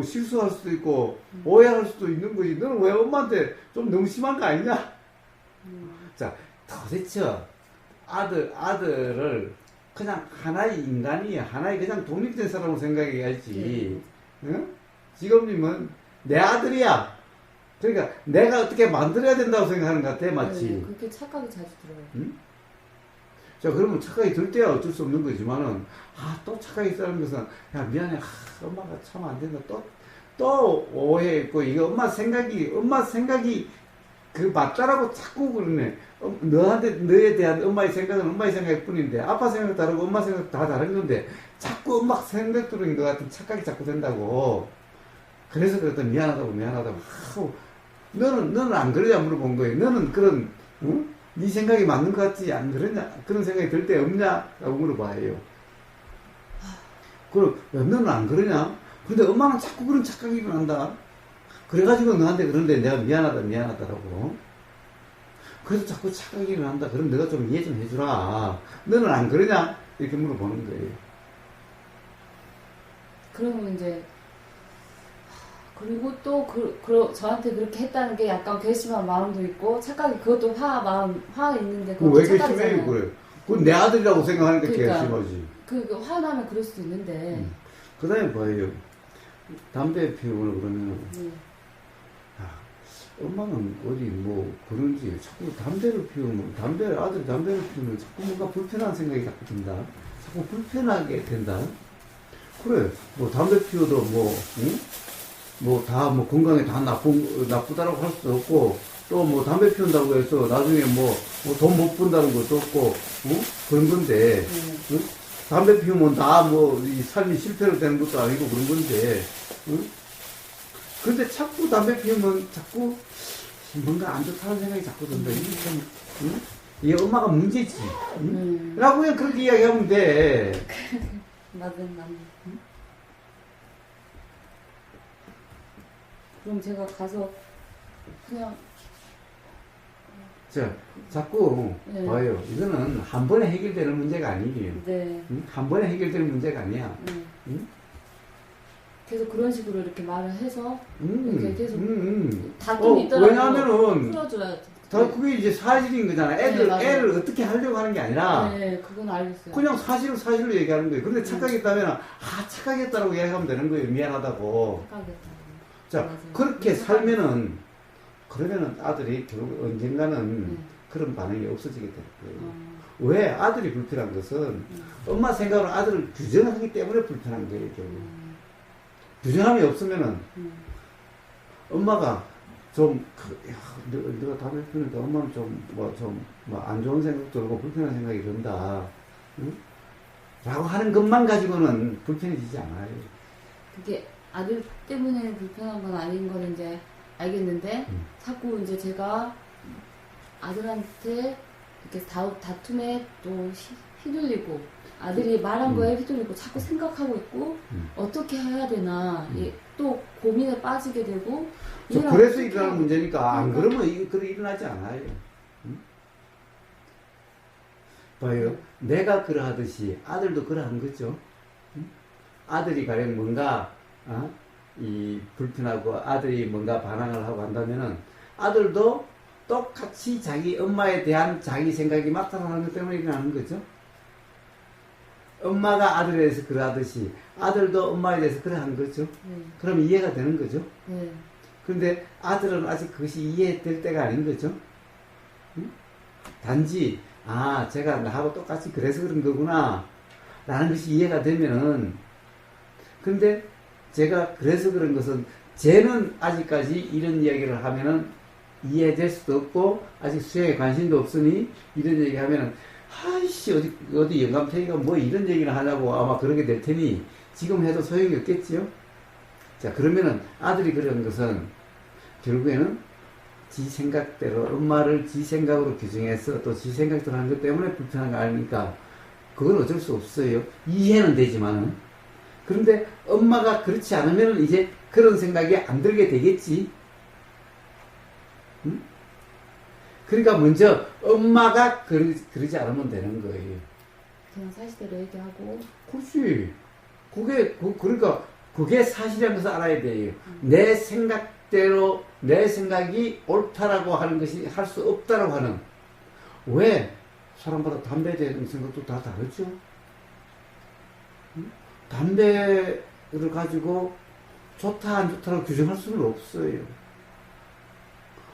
실수할 수도 있고 오해할 수도 있는 거지. 너는 왜 엄마한테 좀 너무 심한 거 아니냐? 자, 도대체 아들을 그냥 하나의 인간이 하나의 그냥 독립된 사람으로 생각해야지. 응? 지금님은 내 아들이야. 그러니까 내가 어떻게 만들어야 된다고 생각하는 것 같아, 마치. 그렇게 착각이 자주 들어요. 응? 자, 그러면 착각이 들 때야 어쩔 수 없는 거지만은, 또 착각이 있다는 것은, 미안해. 엄마가 참 안 된다. 또 오해했고, 이게 엄마 생각이 맞다라고 자꾸 그러네. 너에 대한 엄마의 생각은 엄마의 생각일 뿐인데, 아빠 생각 다르고 엄마 생각 다 다른 건데, 자꾸 엄마 생각 들은 것 같은 착각이 자꾸 된다고. 그래서 그랬더니 미안하다고. 너는 안 그러냐 물어본 거예요. 너는 그런, 네 생각이 맞는 것 같지 안 그러냐? 그런 생각이 들 때 없냐? 라고 물어봐요. 그럼, 야, 너는 안 그러냐? 근데 엄마는 자꾸 그런 착각이 일어난다. 그래가지고 너한테 그런데 내가 미안하다라고. 그래서 자꾸 착각이 일어난다. 그럼 내가 좀 이해 좀 해주라. 너는 안 그러냐? 이렇게 물어보는 거예요. 그러면 이제 그리고 또 저한테 그렇게 했다는 게 약간 괘씸한 마음도 있고 착각이 그것도 화가 있는데 그것도 왜 착각이잖아요. 괘씸해? 그래. 그건 내 아들이라고 생각하니까 그러니까. 괘씸하지. 화나면 그럴 수도 있는데. 그 다음에 봐요. 담배 피우고 그러면, 엄마는 어디 뭐 그런지 자꾸 담배를 피우면, 아들이 담배를 피우면 자꾸 뭔가 불편한 생각이 자꾸 든다. 자꾸 불편하게 된다. 그래, 뭐 담배 피워도 뭐, 응? 뭐 다 뭐 건강에 다 나쁘다라고 할 수도 없고, 또 뭐 담배 피운다고 해서 나중에 뭐 돈 못 번다는 것도 없고, 그런 건데, 응? 담배 피우면 다 뭐 이 삶이 실패로 되는 것도 아니고 그런 건데, 응? 근데 자꾸 담배 피우면 자꾸 뭔가 안 좋다는 생각이 자꾸 든다. 이게 참, 응? 이게 엄마가 문제지. 응? 라고 그냥 그렇게 이야기하면 돼. 맞아. 그럼 제가 가서 그냥 자, 자꾸 네. 봐요. 이거는 한 번에 해결되는 문제가 아니에요. 네. 응? 한 번에 해결되는 문제가 아니야. 네. 응? 계속 그런 식으로 이렇게 말을 해서 이렇게 계속 다툼이 다툼이 있더라도 왜냐하면은 풀어줘야지. 그게 이제 사실인 거잖아. 네, 맞아요. 애를 어떻게 하려고 하는 게 아니라 네, 그건 알겠어요. 그냥 사실로 얘기하는 거예요. 근데 착각했다면 착각했다라고 얘기하면 되는 거예요. 미안하다고. 착각했다. 자, 맞아요. 그렇게 살면은 그러면은 아들이 결국 언젠가는 네. 그런 반응이 없어지게 될 거예요. 왜? 아들이 불편한 것은 엄마 생각으로 아들을 규정하기 때문에 불편한 거예요, 결국. 규정함이 없으면은 엄마가 좀, 너가 담배 피우니까 엄마는 안 좋은 생각 들고 불편한 생각이 든다. 응? 라고 하는 것만 가지고는 불편해지지 않아요. 그게 아들 때문에 불편한 건 아닌 건 이제 알겠는데, 자꾸 이제 제가 아들한테 이렇게 다툼에 또 휘둘리고, 아들이 말한 거에 휘둘리고 자꾸 생각하고 있고, 어떻게 해야 되나, 또 고민에 빠지게 되고, 그래서 일어나는 문제니까, 안 그러면 이거 일어나지 않아요. 응? 봐요. 내가 그러하듯이 아들도 그러한 거죠. 응? 아들이 가령 뭔가, 이 불편하고 아들이 뭔가 반항을 하고 한다면은 아들도 똑같이 자기 엄마에 대한 자기 생각이 나타나는 것 때문에 일어나는 거죠. 엄마가 아들에 대해서 그러하듯이 아들도 엄마에 대해서 그러한 거죠. 그럼 이해가 되는 거죠. 그런데 아들은 아직 그것이 이해될 때가 아닌 거죠. 응? 단지 제가 나하고 똑같이 그래서 그런 거구나 라는 것이 이해가 되면은, 근데 제가 그래서 그런 것은 쟤는 아직까지 이런 이야기를 하면은 이해될 수도 없고 아직 수행에 관심도 없으니 이런 얘기 하면은 아이씨 어디 영감탱이가 뭐 이런 얘기를 하냐고 아마 그러게 될 테니 지금 해도 소용이 없겠지요. 자, 그러면은 아들이 그런 것은 결국에는 지 생각대로 엄마를 지 생각으로 규정해서 또 지 생각대로 하는 것 때문에 불편한 거 아니니까 그건 어쩔 수 없어요. 이해는 되지만은. 그런데 엄마가 그렇지 않으면 이제 그런 생각이 안 들게 되겠지. 응? 그러니까 먼저 엄마가 그러지 않으면 되는 거예요. 그냥 사실대로 얘기하고. 그렇지. 그러니까 그게 사실이라는 것을 알아야 돼요. 내 생각대로 내 생각이 옳다라고 하는 것이 할 수 없다라고 하는. 왜? 사람마다 담배에 대한 생각도 다 다르죠. 응? 담배를 가지고 좋다 안 좋다라고 규정할 수는 없어요.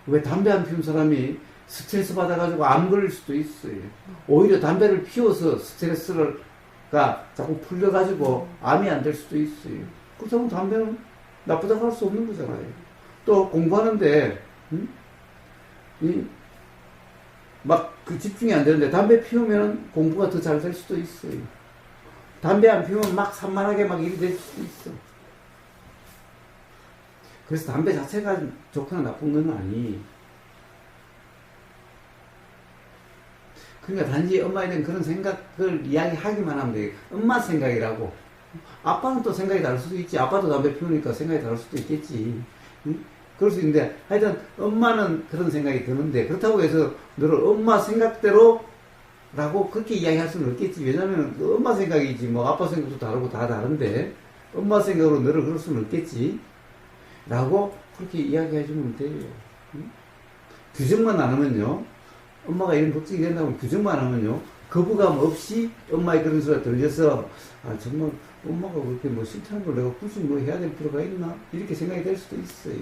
왜 담배 안 피운 사람이 스트레스 받아가지고 암 걸릴 수도 있어요. 오히려 담배를 피워서 스트레스가 자꾸 풀려가지고 암이 안 될 수도 있어요. 그렇다면 담배는 나쁘다고 할 수 없는 거잖아요. 또 공부하는데 막 그 집중이 안 되는데 담배 피우면 공부가 더 잘 될 수도 있어요. 담배 안 피우면 막 산만하게 막 일이 될 수도 있어. 그래서 담배 자체가 좋거나 나쁜 건 아니. 그러니까 단지 엄마에 대한 그런 생각을 이야기하기만 하면 돼. 엄마 생각이라고. 아빠는 또 생각이 다를 수도 있지. 아빠도 담배 피우니까 생각이 다를 수도 있겠지. 응? 그럴 수 있는데, 하여튼, 엄마는 그런 생각이 드는데, 그렇다고 해서 너를 엄마 생각대로 라고 그렇게 이야기할 수는 없겠지. 왜냐면, 엄마 생각이지. 뭐, 아빠 생각도 다르고 다 다른데, 엄마 생각으로 너를 그럴 수는 없겠지. 라고 그렇게 이야기해주면 돼요. 응? 규정만 안 하면요. 엄마가 이런 걱정이 된다고 규정만 하면요. 거부감 없이 엄마의 그런 소리가 들려서, 아, 정말 엄마가 그렇게 뭐 싫다는 걸 내가 굳이 뭐 해야 될 필요가 있나? 이렇게 생각이 될 수도 있어요.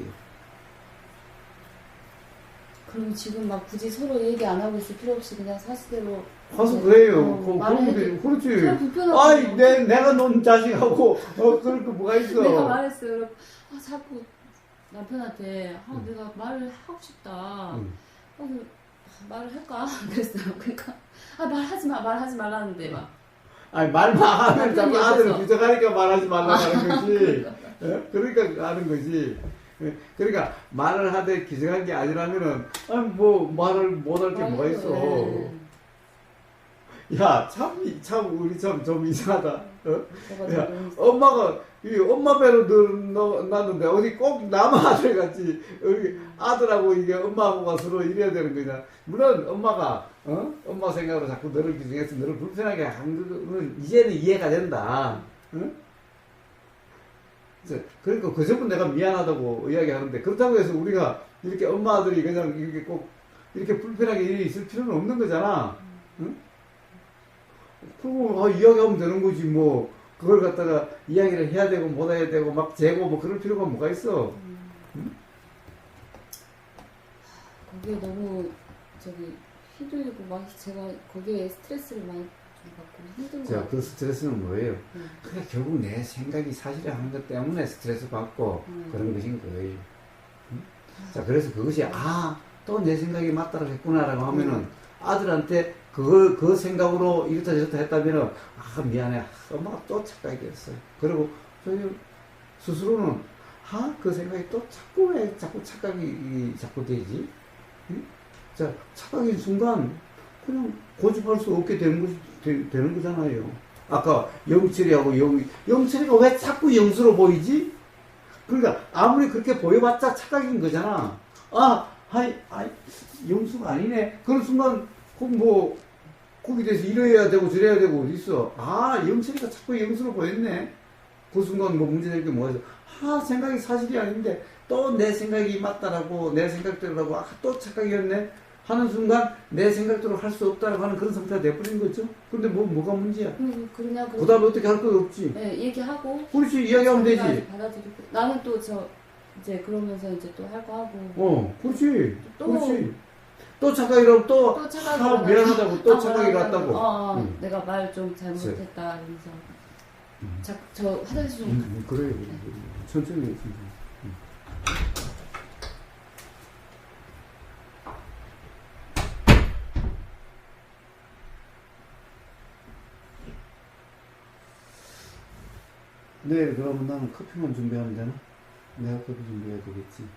그럼 지금 막 굳이 서로 얘기 안 하고 있을 필요 없이 그냥 사실대로 가서 그래요. 말을 그렇지. 그냥 불편하고 아이, 내가 논 자식하고, 그럴 거 뭐가 있어. 내가 말했어요. 아, 자꾸 남편한테 응. 내가 말을 하고 싶다. 응. 말을 할까? 그랬어요. 그러니까 말하지 말라는데 막. 아니, 말만 하면 자꾸 아들을 옆에서. 규정하니까 말하지 말라고 하는 거지. 그러니까 하는 거지. 그러니까 말을 하되 규정한 게 아니라면은, 아니, 뭐, 말을 못할 게 뭐가 있어. 네. 야, 우리 참 좀 이상하다. 야, 너무 엄마가, 엄마 배로 낳는데, 어디 꼭 나만 아들 같이, 우리 아들하고 이게 엄마하고가 서로 이래야 되는 거냐. 물론, 엄마가, 엄마 생각으로 자꾸 너를 규정해서 너를 불편하게 한 거는 이제는 이해가 된다. 그러니까 그 전부 내가 미안하다고 이야기하는데, 그렇다고 해서 우리가 이렇게 엄마 아들이 그냥 이렇게 꼭 이렇게 불편하게 일이 있을 필요는 없는 거잖아. 응? 그리고 이야기하면 되는 거지 뭐. 그걸 갖다가 이야기를 해야 되고 못 해야 되고 막 재고 뭐 그럴 필요가 뭐가 있어. 응? 거기에 너무 휘둘리고 막 제가 거기에 스트레스를 많이 좀 받고 힘든 거 자, 같아요. 그 스트레스는 뭐예요? 그게 결국 내 생각이 사실을 하는 것 때문에 스트레스 받고 그런 것인 거예요. 응? 자, 그래서 그것이 또 내 생각이 맞다고 했구나라고 하면은 아들한테 그 생각으로 이렇다 저렇다 했다면은 미안해. 엄마가 또 착각이었어요. 그리고 저희 스스로는 그 생각이 또 왜 자꾸 착각이 자꾸 되지? 응? 자, 착각인 순간 그냥 고집할 수 없게 되는 거잖아요. 아까 영철이하고 영철이가 왜 자꾸 영수로 보이지? 그러니까 아무리 그렇게 보여봤자 착각인 거잖아. 영수가 아니네. 그런 순간 거기 대해서 이래야 되고 저래야 되고 어디 있어? 영철이가 자꾸 영수로 보였네. 그 순간 문제될 게 뭐가 있어? 생각이 사실이 아닌데 또 내 생각이 맞다라고 내 생각대로라고 또 착각이었네 하는 순간 내 생각대로 할 수 없다라고 하는 그런 상태가 돼버린 거죠. 근데 뭐가 문제야? 그러냐고. 그 다음에 어떻게 할 것 없지? 네, 얘기하고. 그렇지, 이야기하면 되지. 받아들이고. 나는 또 이제 그러면서 이제 또 할 거 하고. 그렇지. 또 그렇지. 또 착각이라고 또 착각이 미안하다고 또 착각이 갔다고. 내가 말 좀 잘못했다 이러면서. 저 화장실 좀. 그래요. 천천히 해. 내일 그러면 나는 커피만 준비하면 되나? 내가 커피 준비해야 되겠지.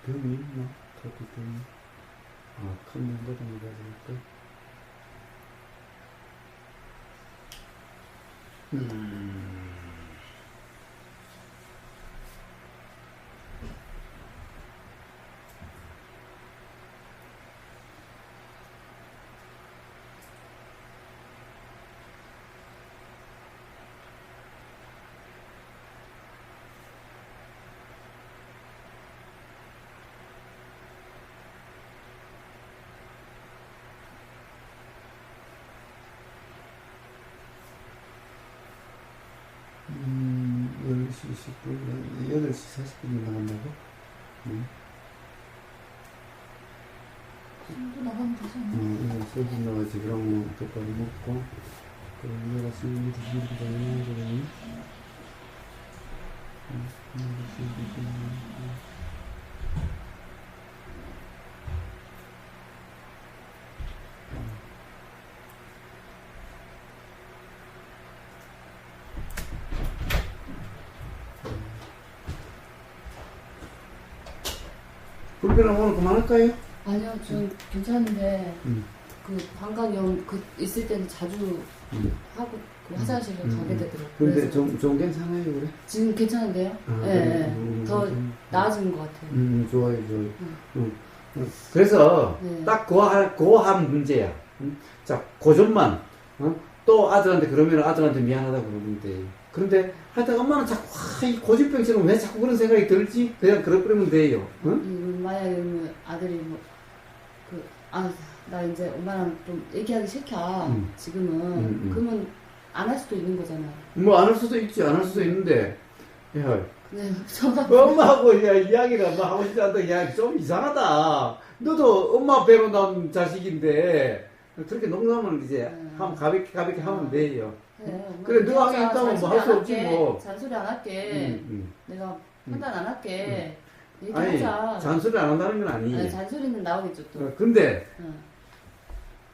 병이 있나? 커피 병이. 큰 면보다는 가져올까? 시 10분, 8시 40분에 나간다고? 또 나가면 되지 않나? 소주 나가지. 그럼 똑바로 먹고, 그럼 내가 술을 드시는 거잖아, 그러니. 불편하면 오늘 그만할까요? 아니요, 전 괜찮은데 음. 그 방광염 그 있을 때는 자주 하고 그 화장실을 가게 되더라고요. 근데 그래서 좀 괜찮아요, 그래? 지금 괜찮은데요? 아, 네, 그래? 네. 더 나아진 것 같아요. 좋아요. 그래서 네. 딱 그한 문제야. 자, 그 점만 또 아들한테 그러면 아들한테 미안하다 그러면 돼. 그런데 하여튼 엄마는 자꾸 이 고집병처럼 왜 자꾸 그런 생각이 들지? 그냥 그러면 돼요. 응? 만약에 뭐 아들이 뭐 나 이제 엄마랑 좀 얘기하기 싫다. 지금은 그러면 안 할 수도 있는 거잖아요. 뭐 안 할 수도 있지, 안 할 수도 있는데. 야, 네, 엄마하고 이야기를 뭐 하고 싶지 않다 이야기 좀 이상하다. 너도 엄마 배로 난 자식인데 그렇게 농담을 이제 한번 가볍게 하면 돼요. 네, 그래, 너가 하기 있다면 뭐 할 수 없지 뭐. 잔소리 안 할게. 내가 판단 안 할게. 아니, 얘기하자. 잔소리 안 한다는 건 아니에요. 아니, 잔소리는 나오겠죠 또. 근데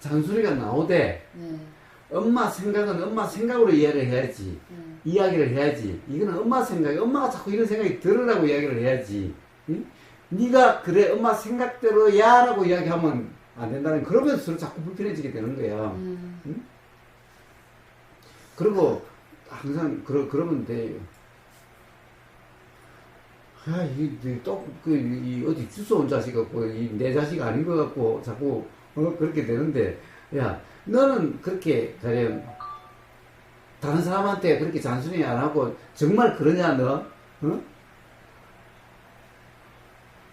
잔소리가 나오되 네. 엄마 생각은 엄마 생각으로 이해를 해야지. 이야기를 해야지. 이거는 엄마 생각이, 엄마가 자꾸 이런 생각이 들으라고 이야기를 해야지. 응? 네가 그래 엄마 생각대로 야라고 이야기하면 안 된다는, 그러면서 서로 자꾸 불편해지게 되는 거야. 응? 그리고 항상 그러면 돼요. 야, 어디 주워 온 자식 같고, 내 자식 아닌 것 같고, 자꾸, 그렇게 되는데, 야, 너는 그렇게, 가령, 다른 사람한테 그렇게 잔소리 안 하고, 정말 그러냐, 너? 어?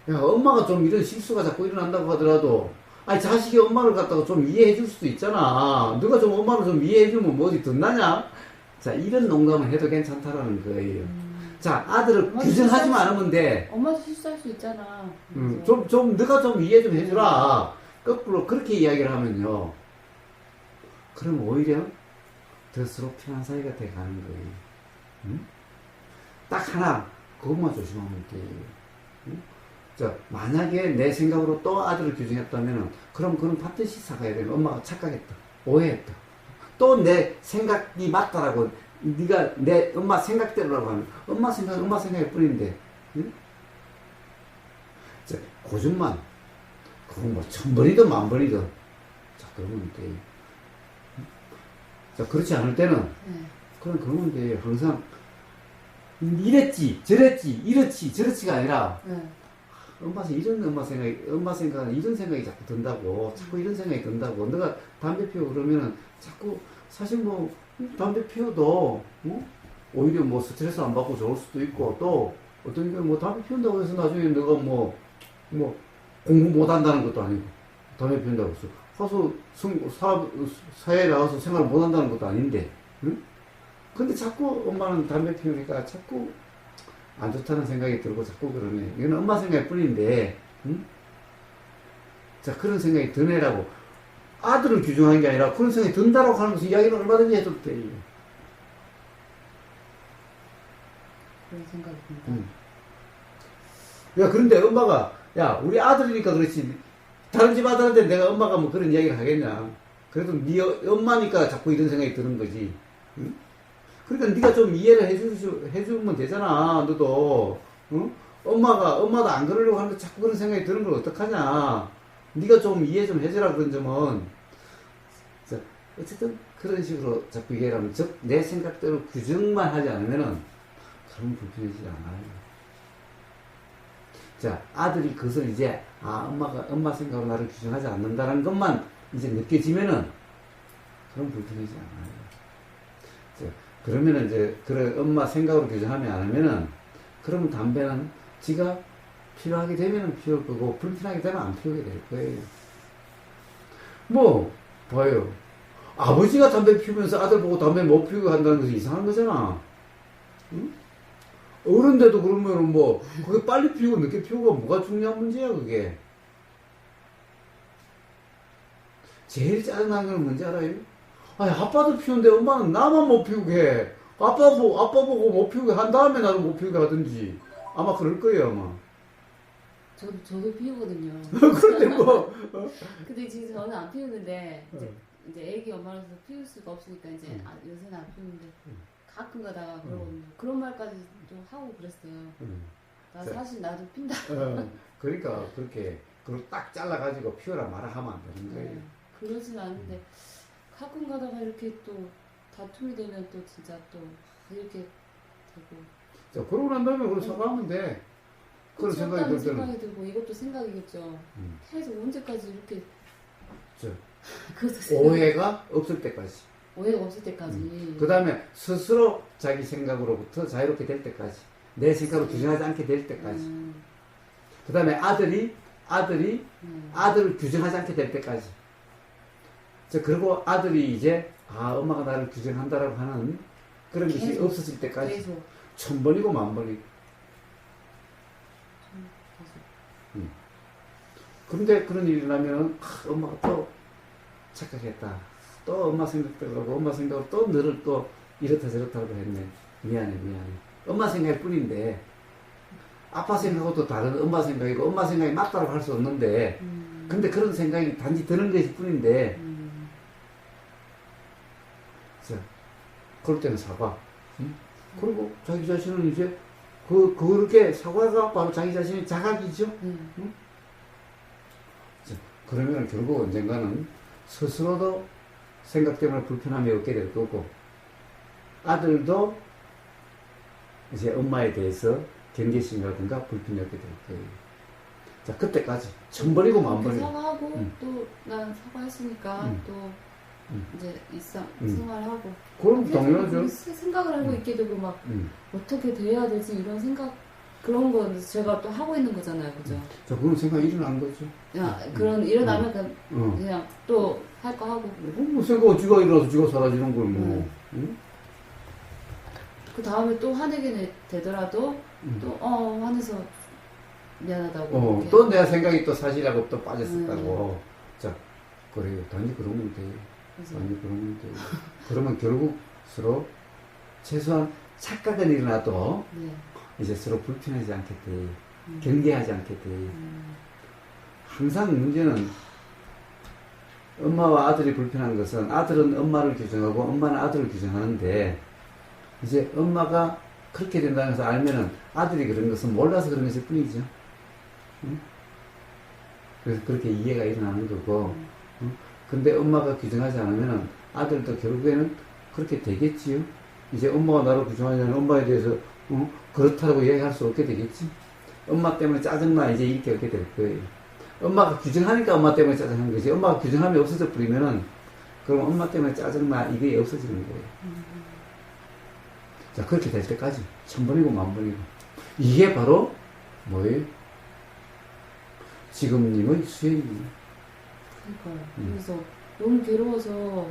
야, 엄마가 좀 이런 실수가 자꾸 일어난다고 하더라도, 아니, 자식이 엄마를 갖다가 좀 이해해 줄 수도 있잖아. 너가 좀 엄마를 좀 이해해 주면 뭐 어디 듣나냐? 자, 이런 농담을 해도 괜찮다라는 거예요. 자, 아들을 규정하지만 않으면 돼. 엄마도 실수할 수 있잖아. 너가 좀 이해 좀 해주라. 거꾸로 그렇게 이야기를 하면요. 그럼 오히려 더 서로 편한 사이가 돼 가는 거예요. 응? 딱 하나, 그것만 조심하면 돼요. 응? 자, 만약에 내 생각으로 또 아들을 규정했다면은, 그럼 그건 반드시 사과해야 돼요. 엄마가 착각했다. 오해했다. 또 내 생각이 맞다라고, 네가 내 엄마 생각대로라고 하면, 엄마 생각은 엄마 생각일 뿐인데, 응? 자, 고집만, 그건 뭐 1000번이든 10,000번이든, 자, 그러면 돼요. 자, 그렇지 않을 때는, 그러면 돼요. 항상, 이랬지, 저랬지, 이렇지, 저렇지가 아니라, 엄마 생각은 이런 생각이 자꾸 든다고, 자꾸 이런 생각이 든다고, 너가 담배 피우고 그러면은, 자꾸, 사실 뭐, 담배 피워도, 오히려 뭐 스트레스 안 받고 좋을 수도 있고, 또, 어떤 게 뭐 담배 피운다고 해서 나중에 너가 뭐, 공부 못 한다는 것도 아니고, 담배 피운다고 해서, 가서 사회에 나가서 생활 못 한다는 것도 아닌데, 응? 근데 자꾸 엄마는 담배 피우니까 자꾸 안 좋다는 생각이 들고 자꾸 그러네. 이건 엄마 생각일 뿐인데, 응? 자, 그런 생각이 드네라고. 아들을 규정하는 게 아니라 그런 생각이 든다라고 하는 것은 이야기는 얼마든지 해도 돼요. 그런 생각이 든다. 야, 그런데 엄마가, 야, 우리 아들이니까 그렇지. 다른 집 아들한테 내가 엄마가 뭐 그런 이야기를 하겠냐. 그래도 네 엄마니까 자꾸 이런 생각이 드는 거지. 응? 그러니까 네가 좀 이해를 해주면 되잖아. 너도. 응? 엄마도 안 그러려고 하는데 자꾸 그런 생각이 드는 걸 어떡하냐. 네가 좀 이해 좀 해주라 그런 점은. 자, 어쨌든 그런 식으로 자꾸 이해를 하면, 즉 내 생각대로 규정만 하지 않으면은 그러면 불편해지지 않아요. 자, 아들이 그것을 이제, 엄마 생각으로 나를 규정하지 않는다는 것만 이제 느껴지면은, 그럼 불편하지 않아요. 자, 그러면은 이제, 그래, 엄마 생각으로 규정하면 안 하면은, 그러면 담배는 지가 필요하게 되면은 피울 거고, 불편하게 되면 안 피우게 될 거예요. 뭐, 봐요. 아버지가 담배 피우면서 아들 보고 담배 못 피우게 한다는 것은 이상한 거잖아. 응? 어른데도 그러면은 뭐, 그게 빨리 피우고 늦게 피우고가 뭐가 중요한 문제야, 그게. 제일 짜증나는 건 뭔지 알아요? 아니, 아빠도 피우는데 엄마는 나만 못 피우게 해. 아빠 보고 못 피우게 한 다음에 나도 못 피우게 하든지. 아마 그럴 거예요, 아마. 저도 피우거든요. 그런데 뭐. 근데 지금 저는 안 피우는데, 이제 애기 엄마로서 피울 수가 없으니까 이제, 요새는 안 피우는데, 가끔 가다가 그런 말까지 좀 하고 그랬어요. 나 사실 나도 핀다. 그러니까 그렇게 그걸 딱 잘라가지고 피우라 마라 하면 안 되는 거예요. 그러진 않은데 가끔 가다가 이렇게 또 다툼이 되면 또 진짜 또 이렇게 되고. 자, 그러고 난 다음에 그걸 사과하면 돼. 그런 생각이 들 때는. 생각이 들고 이것도 생각이겠죠. 계속 언제까지 이렇게. 오해가 없을 때까지. 오해가 없을 때까지. 그 다음에 스스로 자기 생각으로부터 자유롭게 될 때까지. 내 생각으로 규정하지 않게 될 때까지. 그 다음에 아들을 규정하지 않게 될 때까지. 그리고 아들이 이제, 엄마가 나를 규정한다라고 하는 그런 것이 없어질 때까지. 계속. 1000번이고 10,000번이고. 그런데 그런 일이 나면, 엄마가 또 착각했다. 또 엄마 생각대로 하고, 엄마 생각으로 또 너를 또 이렇다 저렇다고 했네. 미안해. 엄마 생각일 뿐인데, 아빠 생각하고도 다른 엄마 생각이고, 엄마 생각이 맞다고 할 수 없는데, 근데 그런 생각이 단지 드는 것일 뿐인데, 그럴 때는 사과. 그리고 자기 자신은 이제, 그렇게 사과가 바로 자기 자신의 자각이죠. 그러면 결국 언젠가는 스스로도 생각 때문에 불편함이 없게 될 거고, 아들도 이제 엄마에 대해서 경계심이라든가 불편이 없게 될 거예요. 자, 그때까지 1000번이고 10,000번이고. 사과하고, 또 난 사과했으니까, 또 이제 생활하고. 그럼 당연하죠. 생각을 하고 있게 되고, 막, 어떻게 돼야 되지, 이런 생각, 그런 건 제가 또 하고 있는 거잖아요, 그죠? 자, 그런 생각이 일어난 거죠. 그런, 일어나면 그냥 또 할 거 하고. 뭐 생각, 쥐가 일어나서 쥐가 사라지는 걸 뭐. 그 다음에 또 화내게 되더라도, 또, 화내서 미안하다고. 또 내 생각이 또 사실하고 또 빠졌었다고. 자, 그래요. 단지 그러면 돼요. 단지 그러면 돼요. 그러면 결국 서로 최소한 착각은 일어나도 이제 서로 불편하지 않게 돼. 경계하지 않게 돼. 항상 문제는 엄마와 아들이 불편한 것은 아들은 엄마를 규정하고 엄마는 아들을 규정하는데 이제 엄마가 그렇게 된다는 것을 알면은 아들이 그런 것은 몰라서 그런 것일 뿐이죠. 그래서 그렇게 이해가 일어나는 거고, 근데 엄마가 규정하지 않으면은 아들도 결국에는 그렇게 되겠지요. 이제 엄마가 나를 규정하지 않으면 엄마에 대해서 그렇다고 이야기할 수 없게 되겠지. 엄마 때문에 짜증나 이제 이렇게 하게 될 거예요. 엄마가 규정하니까 엄마 때문에 짜증나는 거지. 엄마가 규정함이 없어져 버리면은 그럼 엄마 때문에 짜증나 이게 없어지는 거예요. 자, 그렇게 될 때까지 1000번이고 10,000번이고 이게 바로 뭐예요? 지금님의 수행이에요. 그러니까요. 그래서 너무 괴로워서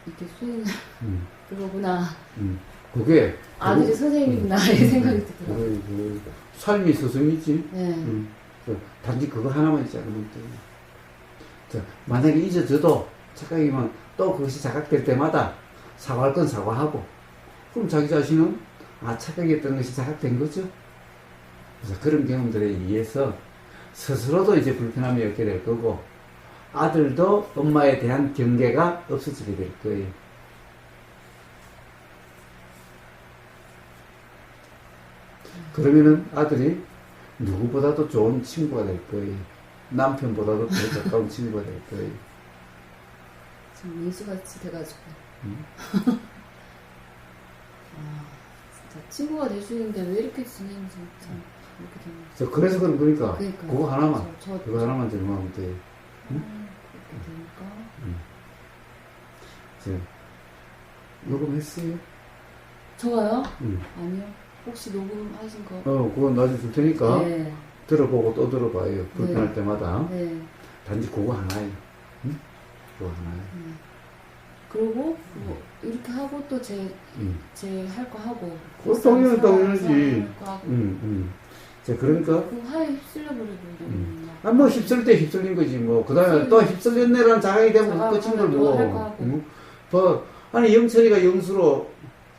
이게 수행 그거구나. 그게 아들이 선생님이구나 이 생각이 들더라고요. 삶이 스승이지. 네. 단지 그거 하나만 있지 않으면 돼. 만약에 잊어져도 착각이면 또 그것이 자각될 때마다 사과할 건 사과하고, 그럼 자기 자신은 착각했던 것이 자각된 거죠. 그래서 그런 경험들에 의해서 스스로도 이제 불편함이 없게 될 거고, 아들도 엄마에 대한 경계가 없어지게 될 거예요. 그러면은 아들이 누구보다도 좋은 친구가 될 거예요. 남편보다도 더 가까운 친구가 될 거예요. 지금 민수같이 돼가지고. 진짜 친구가 될 수 있는데 왜 이렇게 지내는지 참 이렇게 되는 거죠. 그래서 그러니까 그거 하나만, 그거 하나만 적용하면 돼요. 그렇게 되니까. 녹음했어요? 저요? 아니요. 혹시 녹음하신 거? 그건 나중에 줄 테니까 네. 들어보고 또 들어봐요. 불편할 때마다. 네. 단지 그거 하나예요. 그거 하나예요. 그리고 이렇게 하고 또 제 할 거 하고. 당연하지. 자, 그러니까. 그 화에 휩쓸려 버리고. 뭐 휩쓸 때 휩쓸린 거지 뭐. 그 다음에 또 휩쓸렸네라는 자각이 되면 끝인 걸 뭐. 아니 영철이가 영수로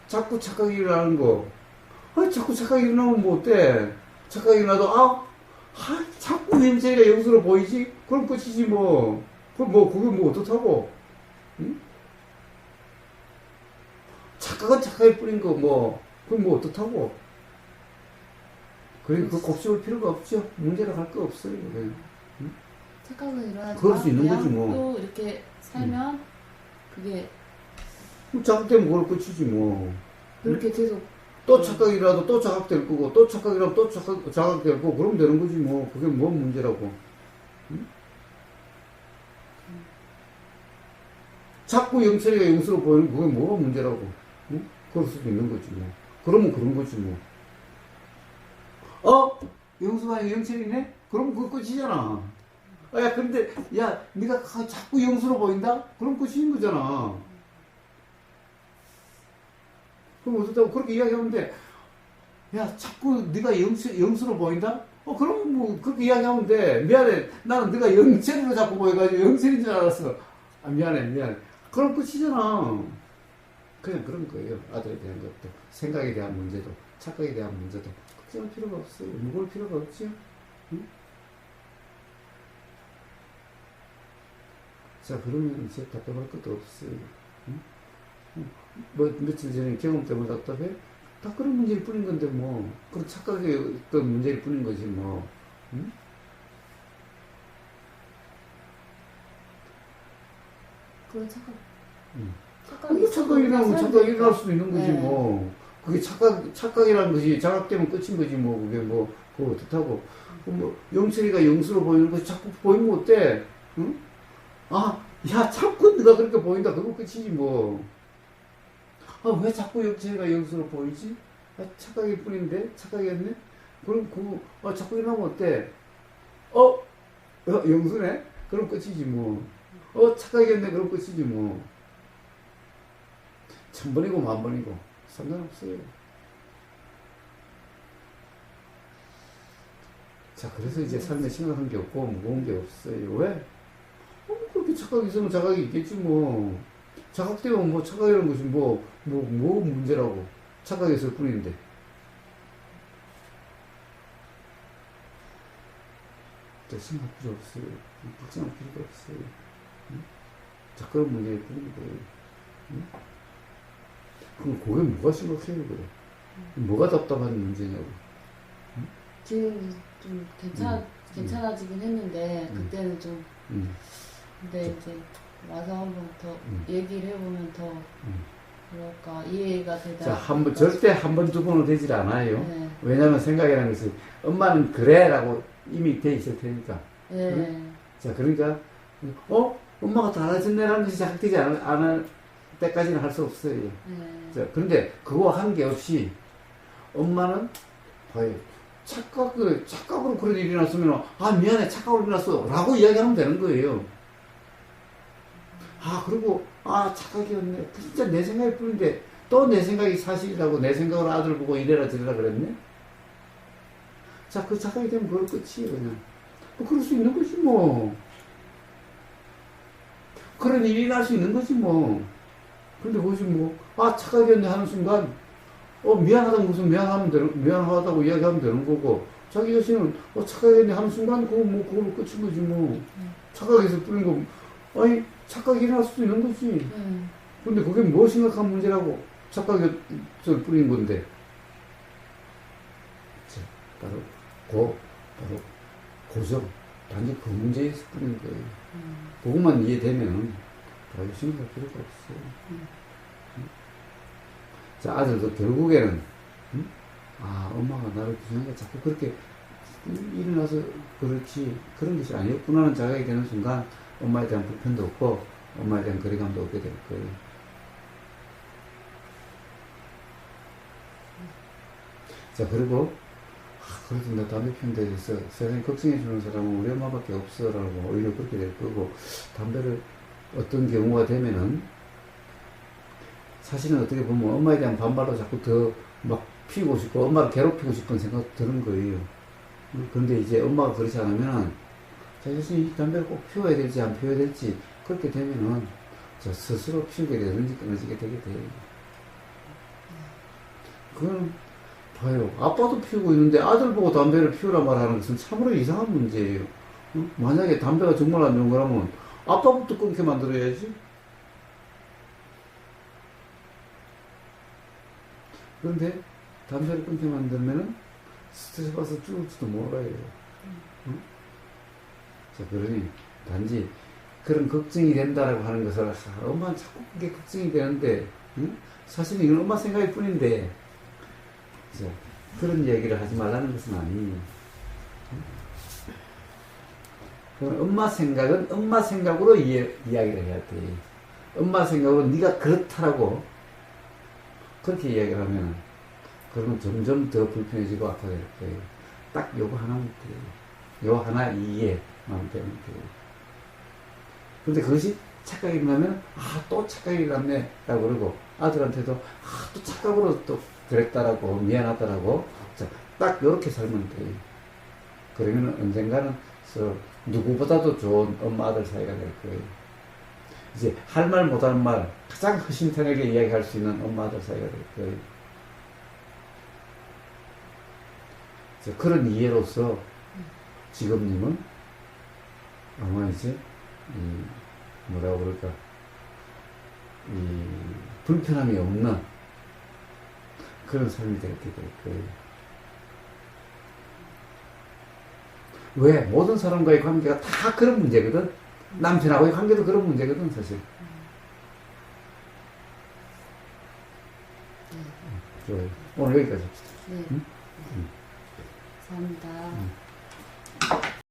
자꾸 착각이 일어나는 거. 아니 자꾸 착각이 일어나면 뭐 어때? 착각이 일어나도 자꾸 영철이가 영수로 보이지? 그럼 끝이지 뭐. 그럼 뭐 그게 뭐 어떻다고? 응? 착각은 착각일 뿐인 거 뭐. 그럼 뭐 어떻다고? 그래, 그 곱씹을 필요가 없죠. 문제라 할 거 없어요. 그래. 착각은 일어나지만 그럴 수 있는 그냥 거지, 뭐. 또 이렇게 살면 그게 자각되면 그걸 끝이지, 뭐. 그렇게 계속 또 착각이라도 또 자각될 거고, 또 착각이라도 또 자각될 거고, 그러면 되는 거지, 뭐. 그게 뭔 문제라고. 응? 자꾸 영철이가 영수로 보이는 그게 뭐가 문제라고. 응? 그럴 수도 있는 거지, 뭐. 그러면 그런 거지, 뭐. 영수가 영철이네? 그럼 그거 끝이잖아. 야, 근데, 야, 네가 자꾸 영수로 보인다? 그럼 끝인 거잖아. 그럼 어떻다고 그렇게 이야기하면 돼. 야, 자꾸 네가 영수로 보인다? 그럼 뭐 그렇게 이야기하면 돼. 미안해. 나는 네가 영철이로 자꾸 보여가지고 영철인 줄 알았어. 미안해. 그럼 끝이잖아. 그냥 그런 거예요. 아들에 대한 것도, 생각에 대한 문제도, 착각에 대한 문제도 걱정할 필요가 없어요. 무거울 필요가 없지요. 응? 자, 그러면 이제 답답할 것도 없어요. 응? 뭐 며칠 전에 경험 때문에 답답해? 다 그런 문제일 뿐인 건데 뭐 그런 착각의 어떤 문제일 뿐인 거지 뭐. 응? 그런 착각. 착각이라면 착각이 일어날 수도 있는 거지 네. 뭐. 그게 착각이라는 것이 자각되면 끝인 거지 뭐. 그게 뭐 그거 어떻다고. 뭐 영철이가 영수로 보이는 것이 자꾸 보이면 어때? 응? 야, 자꾸 네가 그렇게 보인다. 그거 끝이지 뭐. 왜 자꾸 영철이가 영수로 보이지? 착각일 뿐인데? 착각이었네? 그럼 그거 자꾸 일어나면 어때? 영수네? 그럼 끝이지 뭐. 착각이었네? 그럼 끝이지 뭐. 1000번이고 10,000번이고 상관없어요. 자, 그래서 이제 삶에 심각한 게 없고 무거운 게 없어요. 왜? 그렇게 착각이 있으면 자각이 있겠지 뭐. 자각되면 뭐 착각이라는 것이 뭐 문제라고. 착각이 있을 뿐인데. 심할 필요 없어요. 걱정할 필요가 없어요. 응? 자, 그런 문제일 뿐인 거예요. 응? 그럼 그게 뭐가 심각해요, 그래? 뭐가 답답한 문제냐고. 응? 지금 좀 괜찮아지긴 했는데 그때는 좀 근데 이제 와서 한번 더 얘기를 해보면 더 뭐랄까 이해가 되다. 자, 절대 한 번, 두 번은 되질 않아요. 네. 왜냐하면 생각이라는 것이 엄마는 그래라고 이미 돼 있을 테니까. 네. 응? 자, 그러니까 엄마가 달라졌네라는 것이 자각되지 않을 때까지는 할 수 없어요. 네. 자, 그런데 그거와 관계없이 엄마는 봐요. 착각으로 그런 일이 났으면 미안해, 착각으로 일어났어 라고 이야기하면 되는 거예요. 그리고 착각이었네. 진짜 내 생각일 뿐인데 또 내 생각이 사실이라고 내 생각으로 아들 보고 이래라 저래라 그랬네. 자, 그 착각이 되면 그걸 끝이에요. 그냥 그럴 수 있는 거지 뭐. 그런 일이 날 수 있는 거지 뭐. 근데 그것이 뭐 착각이었네 하는 순간 미안하다고 무슨 미안하다고 이야기하면 되는 거고, 자기 자신은 착각이었네 하는 순간 그걸로 끝인 거지 뭐. 착각이 있을 뿐인 거. 착각이 일어날 수도 있는 거지. 근데 그게 뭐 심각한 문제라고. 착각이었을 뿐인 건데. 자, 바로 고정. 단지 그 문제에 있을 뿐인 거예요. 그것만 이해되면 더 심각할 필요가 없어요. 자, 아들도 결국에는 엄마가 나를 규정하니까 자꾸 그렇게 일어나서 그렇지 그런 것이 아니었구나는 자각이 되는 순간 엄마에 대한 불편도 없고 엄마에 대한 거리감도 없게 될 거예요. 자, 그리고 그래도 나 담배 피는 데 대해서 세상에 걱정해 주는 사람은 우리 엄마밖에 없어라고 오히려 그렇게 될 거고, 담배를 어떤 경우가 되면은 사실은 어떻게 보면 엄마에 대한 반발로 자꾸 더 막 피우고 싶고 엄마를 괴롭히고 싶은 생각 드는 거예요. 그런데 이제 엄마가 그렇지 않으면 자기 자신이 담배를 꼭 피워야 될지 안 피워야 될지 그렇게 되면은 저 스스로 피우게 되든지 끊어지게 되게 돼요. 그건 봐요. 아빠도 피우고 있는데 아들 보고 담배를 피우라 말하는 것은 참으로 이상한 문제예요. 만약에 담배가 정말 안 좋은 거라면 아빠부터 끊게 만들어야지. 그런데 담배를 끊게 만들면은 스트레스 받아서 죽을지도 몰라요. 응? 자, 그러니 단지 그런 걱정이 된다라고 하는 것을 엄마는 자꾸 그게 걱정이 되는데 응? 사실 이건 엄마 생각일 뿐인데 자, 그런 얘기를 하지 말라는 것은 아니에요. 응? 엄마 생각은 엄마 생각으로 이야기를 해야 돼. 엄마 생각으로 네가 그렇다라고 그렇게 이야기를 하면 그러면 점점 더 불편해지고 아파질 거예요. 딱 요거 하나면 돼요. 요 하나 이해만 되면 돼요. 근데 그것이 착각이 일어나면 또 착각이 일어났네 라고 그러고 아들한테도 또 착각으로 또 그랬다라고 미안하다라고 자, 딱 요렇게 살면 돼요. 그러면 언젠가는 누구보다도 좋은 엄마 아들 사이가 될 거예요. 이제 할 말 못하는 말 가장 허심탄회하게 이야기할 수 있는 엄마 아들 사이가 될 거예요. 그런 이해로서 지금님은 아마 이제 뭐라고 그럴까 불편함이 없는 그런 삶이 되게 될 거예요. 왜? 모든 사람과의 관계가 다 그런 문제거든. 남편하고의 관계도 그런 문제거든 사실. 좋아요. 오늘 여기까지 합시다. 네. 응? 감사합니다.